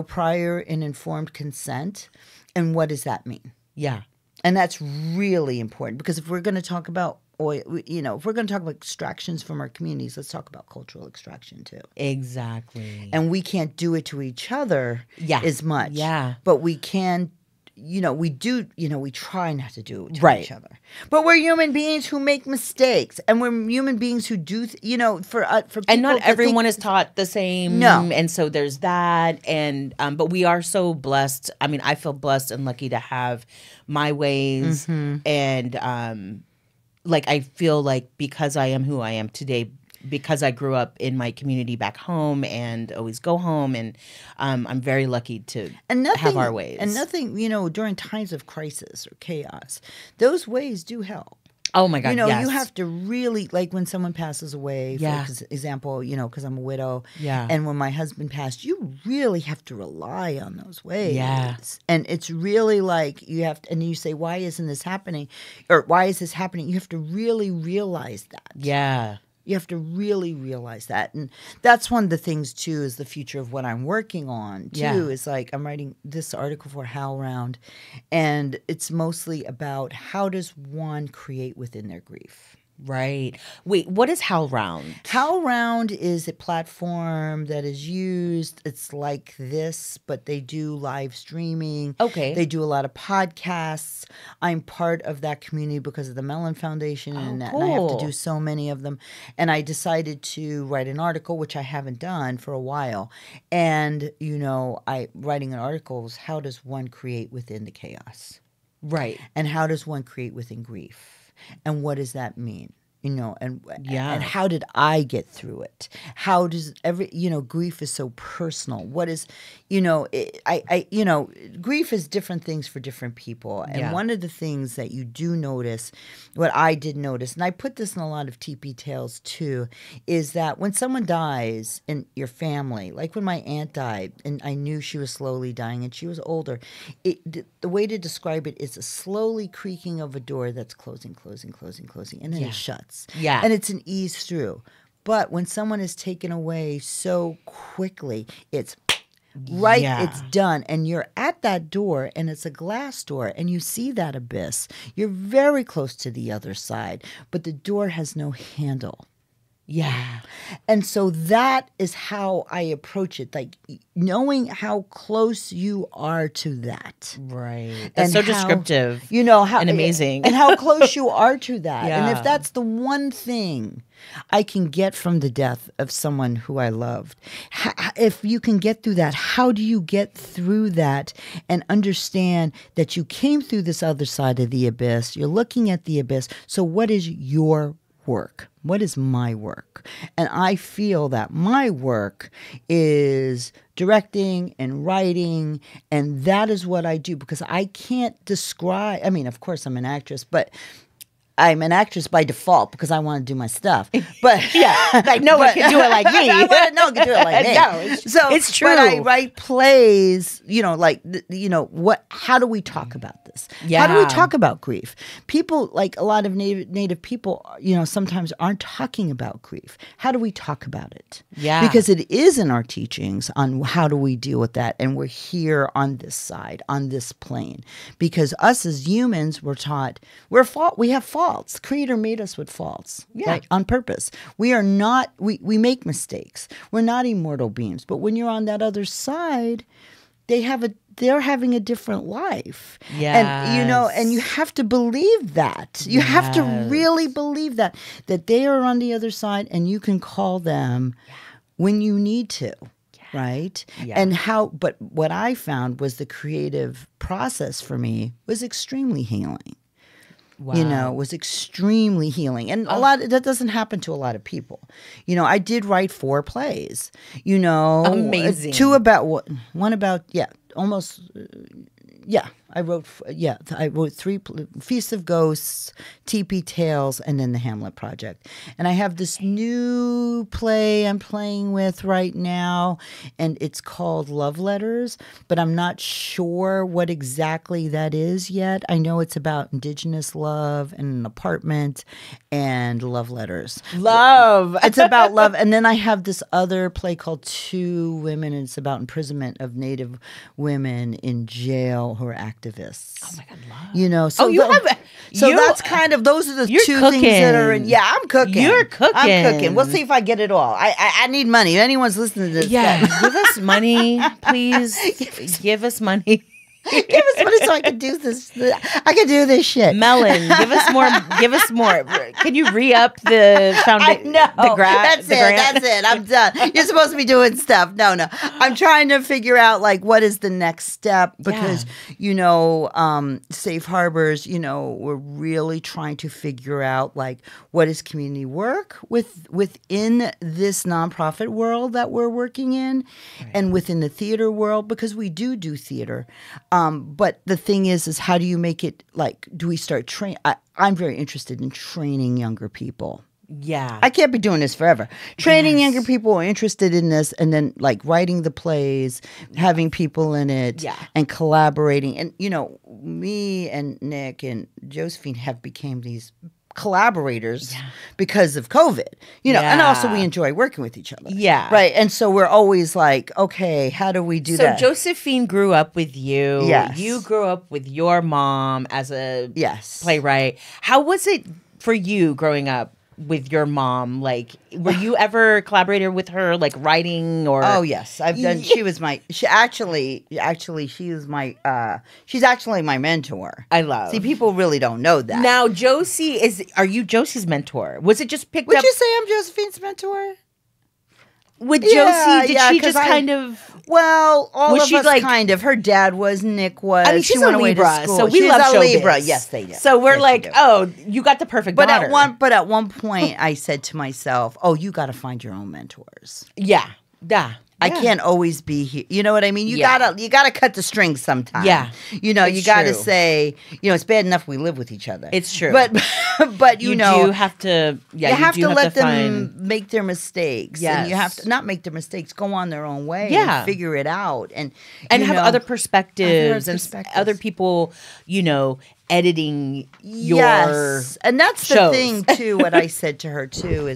prior and informed consent, and what does that mean? Yeah. And that's really important, because if we're going to talk about oil, if we're going to talk about extractions from our communities, let's talk about cultural extraction too. Exactly. And we can't do it to each other as much. Yeah. But we can, we do, we try not to do it to each other. But we're human beings who make mistakes, and we're human beings who do, for people. And not everyone is taught the same. No. And so there's that. And, but we are so blessed. I mean, I feel blessed and lucky to have my ways. And, I feel like because I am who I am today, because I grew up in my community back home and always go home, and I'm very lucky to have our ways. And nothing, during times of crisis or chaos, those ways do help. Oh my God, you have to really, like when someone passes away, for example, because I'm a widow. Yeah. And when my husband passed, you really have to rely on those ways. Yeah. And it's really like you have to, and you say, why isn't this happening? Or why is this happening? You have to really realize that. Yeah. You have to really realize that. And that's one of the things, too, is the future of what I'm working on, too, is like I'm writing this article for HowlRound, and it's mostly about how does one create within their grief. Right. Wait, what is HowlRound? HowlRound is a platform that is used. It's like this, but they do live streaming. Okay. They do a lot of podcasts. I'm part of that community because of the Mellon Foundation and I have to do so many of them. And I decided to write an article, which I haven't done for a while. And, writing an article is how does one create within the chaos? Right. And how does one create within grief? And what does that mean? And how did I get through it? How does grief is so personal. What is, grief is different things for different people. And one of the things that you do notice, what I did notice, and I put this in a lot of TP Tales too, is that when someone dies in your family, like when my aunt died, and I knew she was slowly dying and she was older, the way to describe it is a slowly creaking of a door that's closing, and then it shuts. Yeah. And it's an ease through. But when someone is taken away so quickly, it's it's done. And you're at that door and it's a glass door and you see that abyss. You're very close to the other side, but the door has no handle. Yeah. And so that is how I approach it, like knowing how close you are to that. Right. That's so descriptive. And amazing. And how close you are to that. Yeah. And if that's the one thing I can get from the death of someone who I loved, if you can get through that, how do you get through that and understand that you came through this other side of the abyss? You're looking at the abyss. So what is your work? What is my work? And I feel that my work is directing and writing, and that is what I do because I can't describe. I mean, of course, I'm an actress, but I'm an actress by default because I want to do my stuff. But like no one can do it like me. No one can do it like me. No, it's true. But I write plays. How do we talk about this? Yeah. How do we talk about grief? People, like a lot of Native people, sometimes aren't talking about grief. How do we talk about it? Yeah, because it is in our teachings on how do we deal with that, and we're here on this side, on this plane, because us as humans, we're taught we have faults. The Creator made us with faults, right? On purpose. We are not. We make mistakes. We're not immortal beings. But when you're on that other side, they're having a different life. Yeah. And you have to believe that. You have to really believe that they are on the other side, and you can call them when you need to. Right? Yeah. And but what I found was the creative process for me was extremely healing. Wow. Was extremely healing. And that doesn't happen to a lot of people. I did write 4 plays, Amazing. 2 about, one about, almost, I wrote 3 Feast of Ghosts, TP Tales, and then the Hamlet Project. And I have this new play I'm playing with right now, and it's called Love Letters, but I'm not sure what exactly that is yet. I know it's about Indigenous love and an apartment and love letters. Love. It's about love. And then I have this other play called Two Women, and it's about imprisonment of Native women in jail who are activists. Oh my God, love. So that's kind of, those are the 2 things that are in. Yeah, I'm cooking. You're cooking. I'm cooking. We'll see if I get it all. I need money. If anyone's listening to this. Yeah, give us money, please. Give us money. Give us money so I can do this. I can do this shit. Mellon, give us more. Give us more. Can you re-up the foundation? No, that's it. I'm done. You're supposed to be doing stuff. No. I'm trying to figure out what is the next step because Safe Harbors. We're really trying to figure out what is community work within this nonprofit world that we're working in, and within the theater world because we do theater. But the thing is how do you make it do we start train? I'm very interested in training younger people. Yeah. I can't be doing this forever. Training younger people who are interested in this and then writing the plays, having people in it and collaborating. And, me and Nick and Josephine have become these collaborators because of COVID, and also we enjoy working with each other. Yeah. Right. And so we're always okay, how do we do that? So Josephine grew up with you. Yes. You grew up with your mom as a playwright. How was it for you growing up with your mom, like, were you ever collaborator with her, like writing or? Oh yes, I've done. She was my. She actually, she was my. She's actually my mentor. I love. See, people really don't know that. Now, Josie are you Josie's mentor? Was it just picked Would up? you say I'm Josephine's mentor? With Josie, did she just kind of? Well, all was of she us like, kind of. Her dad was, Nick was. I mean, she's a Libra, so we she's love a showbiz. Libra. Yes, they do. So we're yes, like, oh, you got the perfect daughter. At one point, I said to myself, "Oh, you got to find your own mentors." Yeah. I can't always be here. You know what I mean? You gotta cut the strings sometimes. Yeah. You know, It's you gotta true. say, it's bad enough we live with each other. It's true. But you do have to. Yeah, you have to let them find... make their mistakes. Yes. And you have to not make their mistakes, go on their own way. Yeah. And figure it out. And have other perspectives and other people, editing your yes. And that's shows. the thing too. What I said to her too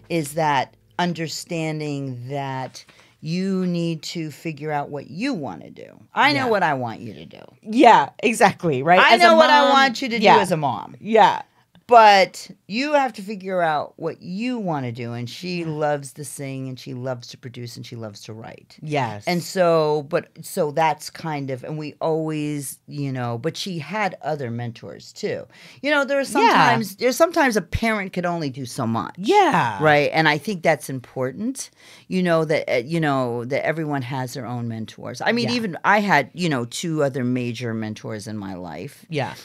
is that understanding that you need to figure out what you want to do. I know what I want you to do. Yeah, exactly. Right. I know what I want you to do as a mom. Yeah. But you have to figure out what you want to do. And she loves to sing and she loves to produce and she loves to write. Yes. And so that's kind of, and we always, but she had other mentors too. There's sometimes a parent could only do so much. Yeah. Right. And I think that's important, that everyone has their own mentors. I mean, even I had, 2 other major mentors in my life. Yeah.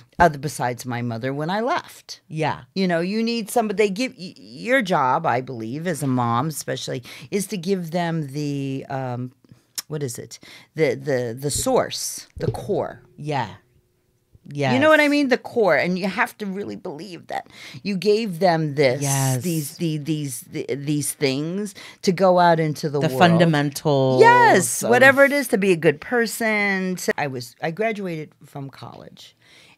Besides my mother when I left. Yeah. You need somebody. They give your job, I believe, as a mom, especially, is to give them the what is it? The source, the core. Yeah. Yeah. You know what I mean? The core, and you have to really believe that you gave them this, these things to go out into the world. The fundamentals. Yes, whatever it is to be a good person. I graduated from college.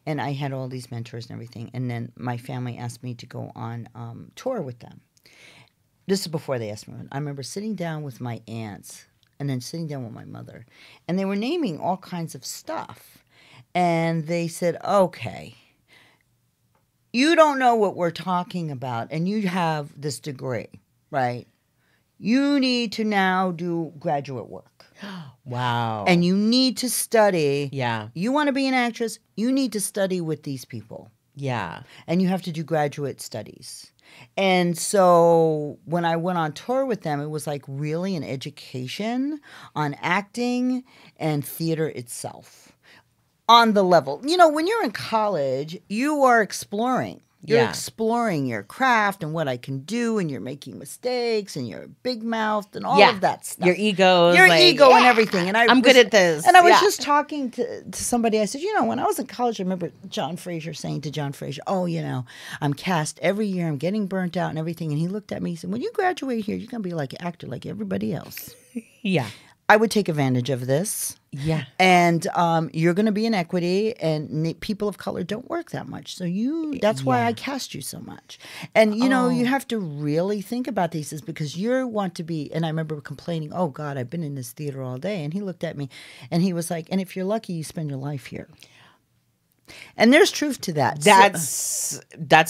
And I had all these mentors and everything. And then my family asked me to go on tour with them. This is before they asked me. I remember sitting down with my aunts and then sitting down with my mother. And they were naming all kinds of stuff. And they said, okay, you don't know what we're talking about. And you have this degree, right? You need to now do graduate work. Wow. And you need to study. Yeah. You want to be an actress, you need to study with these people. Yeah. And you have to do graduate studies. And so when I went on tour with them, it was like really an education on acting and theater itself on the level. When you're in college, you are exploring. You're exploring your craft and what I can do, and you're making mistakes, and you're big mouthed, and all of that stuff. Your ego, and everything. And I'm good at this. And I was just talking to somebody. I said, when I was in college, I remember John Fraser saying to John Fraser, "Oh, I'm cast every year. I'm getting burnt out and everything." And he looked at me. He said, "When you graduate here, you're gonna be like an actor, like everybody else." Yeah. I would take advantage of this. Yeah. And you're going to be in equity, and people of color don't work that much. So that's why I cast you so much. And, you have to really think about these things because you want to be, and I remember complaining, oh, God, I've been in this theater all day. And he looked at me and he was like, and if you're lucky, you spend your life here. And there's truth to that. That's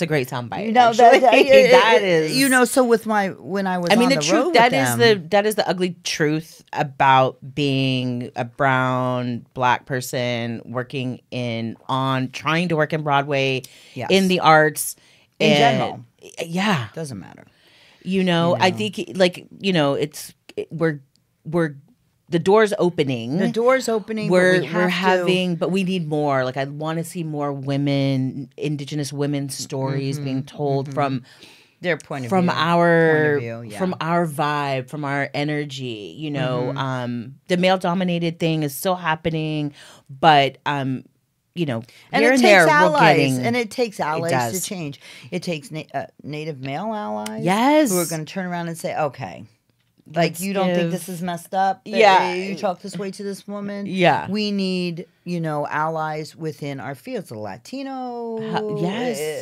a great soundbite. That is. So with when I was on the road with them, that is the ugly truth about being a brown Black person working trying to work in Broadway, in the arts, in general. Yeah, doesn't matter. I think we're. The door's opening. We're having, but we need more. Like, I want to see more women, Indigenous women's stories being told from their point of view, yeah. from our vibe, from our energy. The male dominated thing is still happening, but and it takes allies, and it takes allies to change. It takes Native male allies, yes, who are going to turn around and say, okay. Like, you don't think this is messed up? You talk this way to this woman? Yeah. We need, allies within our fields. The Latino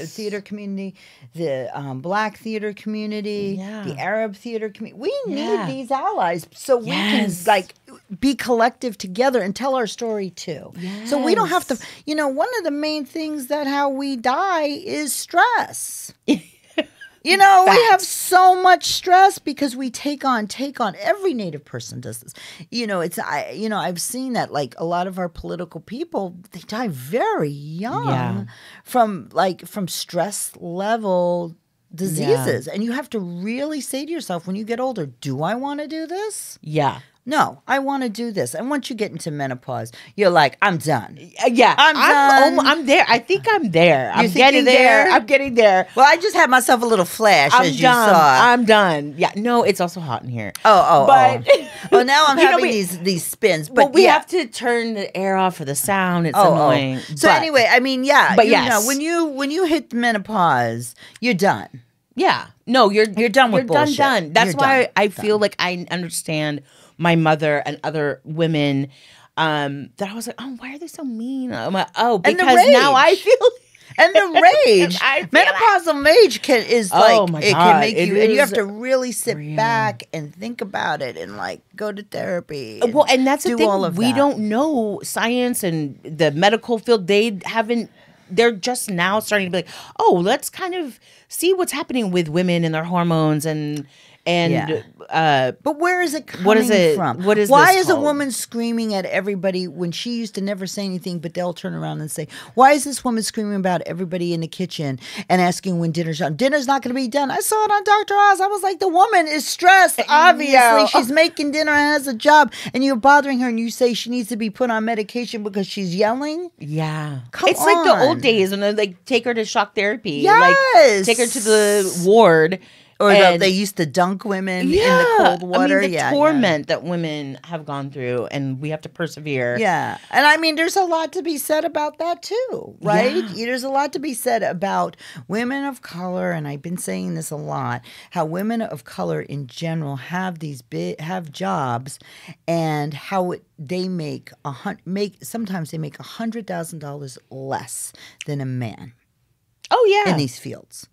theater community, the Black theater community, the Arab theater community. We need these allies so we can, be collective together and tell our story too. Yes. So we don't have to, one of the main things that how we die is stress. We have so much stress because we take on. Every Native person does this. I've seen that, like, a lot of our political people, they die very young from stress level diseases. And you have to really say to yourself when you get older, do I want to do this? Yeah. No, I want to do this. And once you get into menopause, you're like, I'm done. Yeah. I'm done. I'm there. I think I'm there. I'm getting there. I'm getting there. Well, I just had myself a little flash, as you saw. I'm done. Yeah. No, it's also hot in here. But well, now I'm having these spins. But we have to turn the air off for the sound. It's annoying. So anyway, I mean, But yes. when you hit menopause, you're done. Yeah. No, you're done with bullshit. Done. That's why I feel done. like I understand my mother and other women that I was like, oh, why are they so mean? I'm like, oh, because now I feel and the rage. Menopausal rage can make you, and you have to really sit back and think about it and like go to therapy. Well, and that's the thing. We that. don't know science and the medical field. They're just now starting to be like, oh, let's kind of see what's happening with women and their hormones but where is it coming from? Why is a woman screaming at everybody when she used to never say anything, but they'll turn around and say, why is this woman screaming about everybody in the kitchen and asking when dinner's done? Dinner's not going to be done. I saw it on Dr. Oz. I was like, the woman is stressed. Obviously, she's making dinner and has a job, and you're bothering her and you say she needs to be put on medication because she's yelling? Yeah. It's like the old days when they like take her to shock therapy. Yes. Like take her to the ward. Or they used to dunk women in the cold water. I mean, the torment that women have gone through, and we have to persevere. Yeah. And I mean, there's a lot to be said about that too, right? Yeah. There's a lot to be said about women of color, and I've been saying this a lot, how women of color in general have have jobs, and how they sometimes they make $100,000 less than a man. Oh, yeah. In these fields.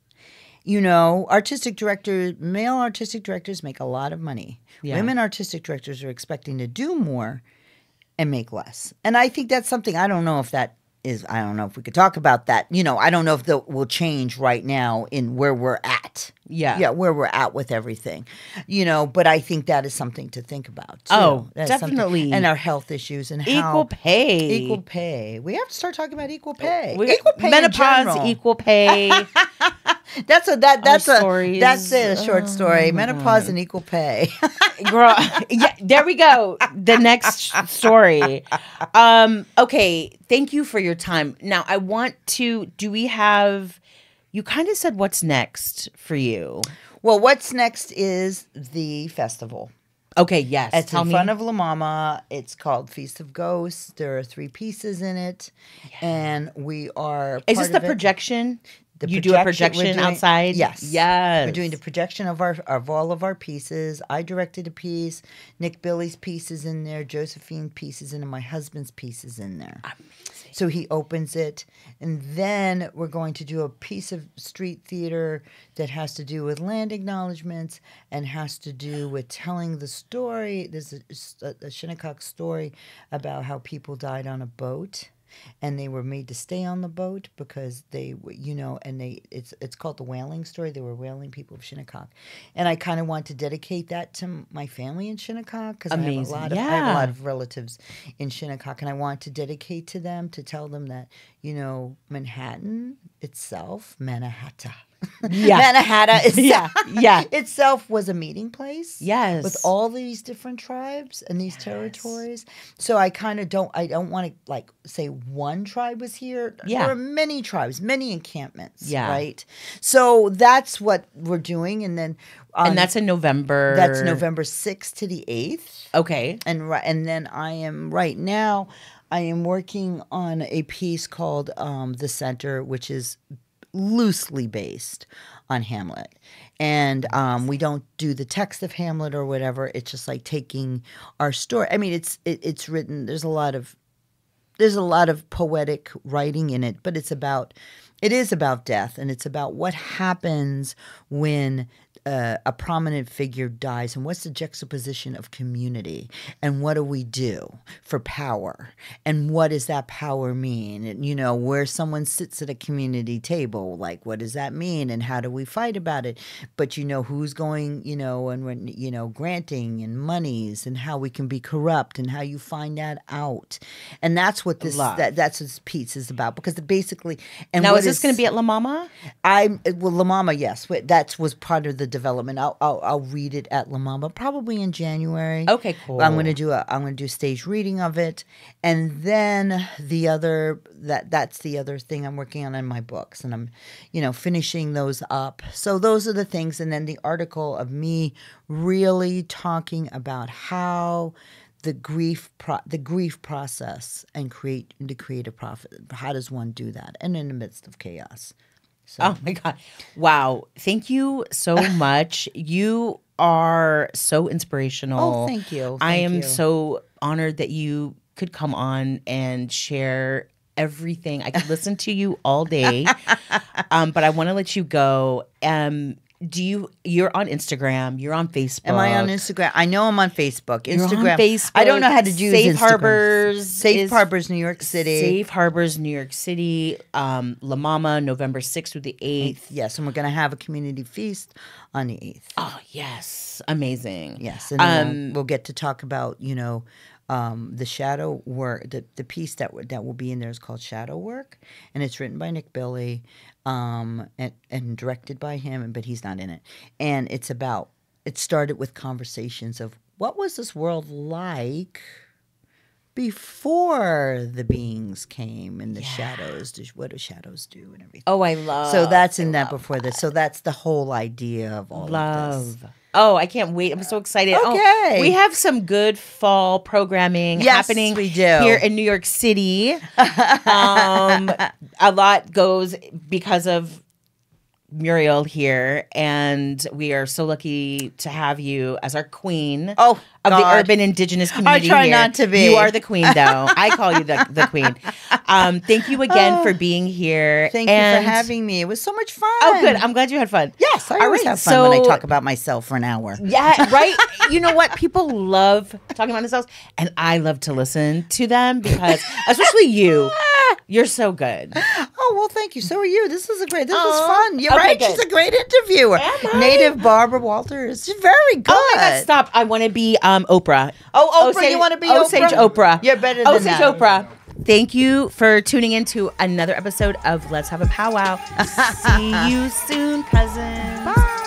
Male artistic directors make a lot of money. Yeah. Women artistic directors are expecting to do more and make less. And I think that's something, I don't know if we could talk about that. I don't know if that will change right now in where we're at. Yeah, where we're at with everything. But I think that is something to think about too. Oh, definitely. And our health issues and equal pay. Equal pay. We have to start talking about equal pay. Equal pay. Menopause, equal pay. That's a short story. Menopause and equal pay. Girl, yeah, there we go. The next story. Okay, thank you for your time. Now I want to, you kind of said what's next for you. Well, what's next is the festival. Okay, yes. It's in front of La Mama. It's called Feast of Ghosts. There are 3 pieces in it. Yeah. And we are Is this the projection? You do a projection outside? Yes. Yes. We're doing the projection of all of our pieces. I directed a piece. Nick Billy's piece is in there. Josephine's piece is in there. My husband's piece is in there. Amazing. So he opens it. And then we're going to do a piece of street theater that has to do with land acknowledgments and has to do with telling the story. There's a Shinnecock story about how people died on a boat. And they were made to stay on the boat because they, it's called the whaling story. They were whaling people of Shinnecock, and I kind of want to dedicate that to my family in Shinnecock because I have a lot of relatives in Shinnecock, and I want to dedicate to them to tell them that Manhattan itself, Manhattan. Yeah. Manhattan itself was a meeting place. Yes. With all these different tribes and these territories. So I kind of don't want to like say one tribe was here. Yeah. There are many tribes, many encampments. Yeah. Right. So that's what we're doing. And then and that's in November. That's November 6th to the 8th. Okay. And then I am working on a piece called The Center, which is loosely based on Hamlet, and we don't do the text of Hamlet or whatever. It's just like taking our story. I mean, it's written. There's a lot of poetic writing in it, but it is about death, and it's about what happens when a prominent figure dies, and what's the juxtaposition of community, and what do we do for power, and what does that power mean? And, you know, where someone sits at a community table, like, what does that mean, and how do we fight about it? But, you know, who's going, you know, and when, you know, granting and monies, and how we can be corrupt, and how you find that out. And that's what that's what this piece is about, because basically. And now, is this going to be at La Mama? La Mama, yes, that was part of the development. I'll read it at La Mama probably in January. Okay, cool. I'm going to do a stage reading of it, and then that's the other thing I'm working on in my books, and I'm, you know, finishing those up. So those are the things, and then the article of me really talking about how the grief process and the creative process. How does one do that? And in the midst of chaos. So. Oh my God. Wow. Thank you so much. You are so inspirational. Oh, thank you. I am so honored that you could come on and share everything. I could listen to you all day. But I want to let you go. You're on Instagram, you're on Facebook. Am I on Instagram? I know I'm on Facebook. Instagram. You're on Facebook. I don't know how to do Safe Instagram. Harbors. Safe Harbors, New York City. Safe Harbors, New York City. La Mama, November 6th through the 8th. Yes, and we're going to have a community feast on the 8th. Oh, yes. Amazing. Yes, and we'll get to talk about, you know, the shadow work. The piece that will be in there is called Shadow Work, and it's written by Nick Billy. And directed by him, but he's not in it. And it started with conversations of what was this world like before the beings came and the shadows. What do shadows do and everything? Oh, I love. So that's in that before this. So that's the whole idea of all of this. Oh, I can't wait. I'm so excited. Okay. Oh, we have some good fall programming happening we do. Here in New York City. A lot goes because of Murielle here, and we are so lucky to have you as our queen of the urban Indigenous community. I try here. not to be. You are the queen, though. I call you the queen. Thank you again for being here. Thank you for having me. It was so much fun. Oh, good. I'm glad you had fun. Yes, I always have fun when I talk about myself for an hour. Yeah, right? You know what? People love talking about themselves, and I love to listen to them because, especially you, you're so good. Oh, well, thank you. So are you. This was fun. You're right. Good. She's a great interviewer. Native Barbara Walters. She's very good. Oh, my God, stop. I want to be Oprah. Oh, Oprah. You want to be Oprah? Osage Oprah. You're better than that. Osage Oprah. Thank you for tuning in to another episode of Let's Have a Powwow. See you soon, cousin. Bye.